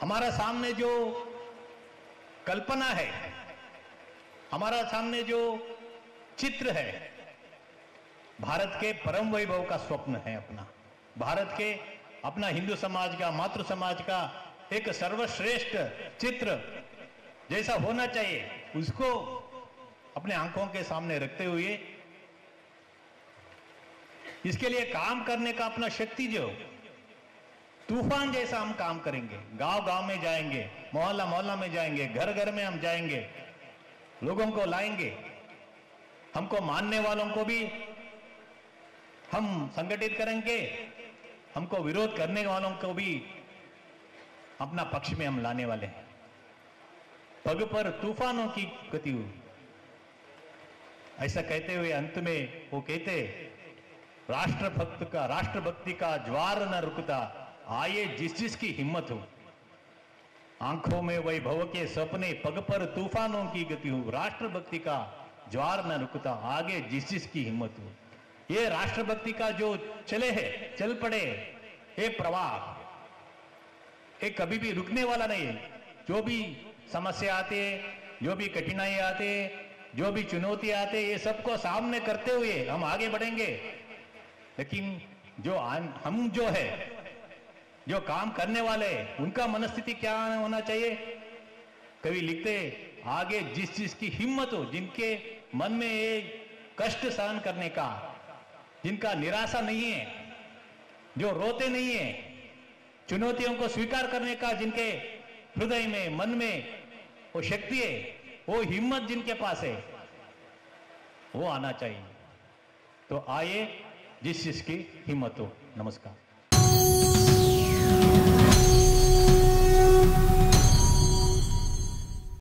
हमारा सामने जो कल्पना है, हमारा सामने जो चित्र है, भारत के परम वैभव का स्वप्न है अपना, भारत के अपना हिंदू समाज का, मातृ समाज का एक सर्वश्रेष्ठ चित्र जैसा होना चाहिए, उसको अपने आंखों के सामने रखते हुए इसके लिए काम करने का अपना शक्ति जो तूफान जैसा हम काम करेंगे। गांव गांव में जाएंगे, मोहल्ला मोहल्ला में जाएंगे, घर घर में हम जाएंगे, लोगों को लाएंगे, हमको मानने वालों को भी हम संगठित करेंगे, हमको विरोध करने वालों को भी अपना पक्ष में हम लाने वाले हैं। पग पर तूफानों की गति हुई, ऐसा कहते हुए अंत में वो कहते, राष्ट्रभक्ति का ज्वार न रुकता, आए जिस जिसकी हिम्मत हो। आंखों में वैभव के सपने, पग पर तूफानों की गति हो। राष्ट्रभक्ति का ज्वार न रुकता, आगे जिस जिसकी हिम्मत हो। ये राष्ट्रभक्ति का जो चले है, चल पड़े, ये प्रवाह, ये कभी भी रुकने वाला नहीं है। जो भी समस्या आते, जो भी कठिनाई आते, जो भी चुनौती आते, ये सबको सामने करते हुए हम आगे बढ़ेंगे। लेकिन जो हम जो है, जो काम करने वाले, उनका मनस्थिति क्या होना चाहिए? कवि लिखते, आगे जिस चीज की हिम्मत हो, जिनके मन में ये कष्ट सहन करने का, जिनका निराशा नहीं है, जो रोते नहीं है, चुनौतियों को स्वीकार करने का जिनके हृदय में, मन में वो शक्ति है, वो हिम्मत जिनके पास है, वो आना चाहिए। तो आइए जिस चीज की हिम्मत हो। नमस्कार।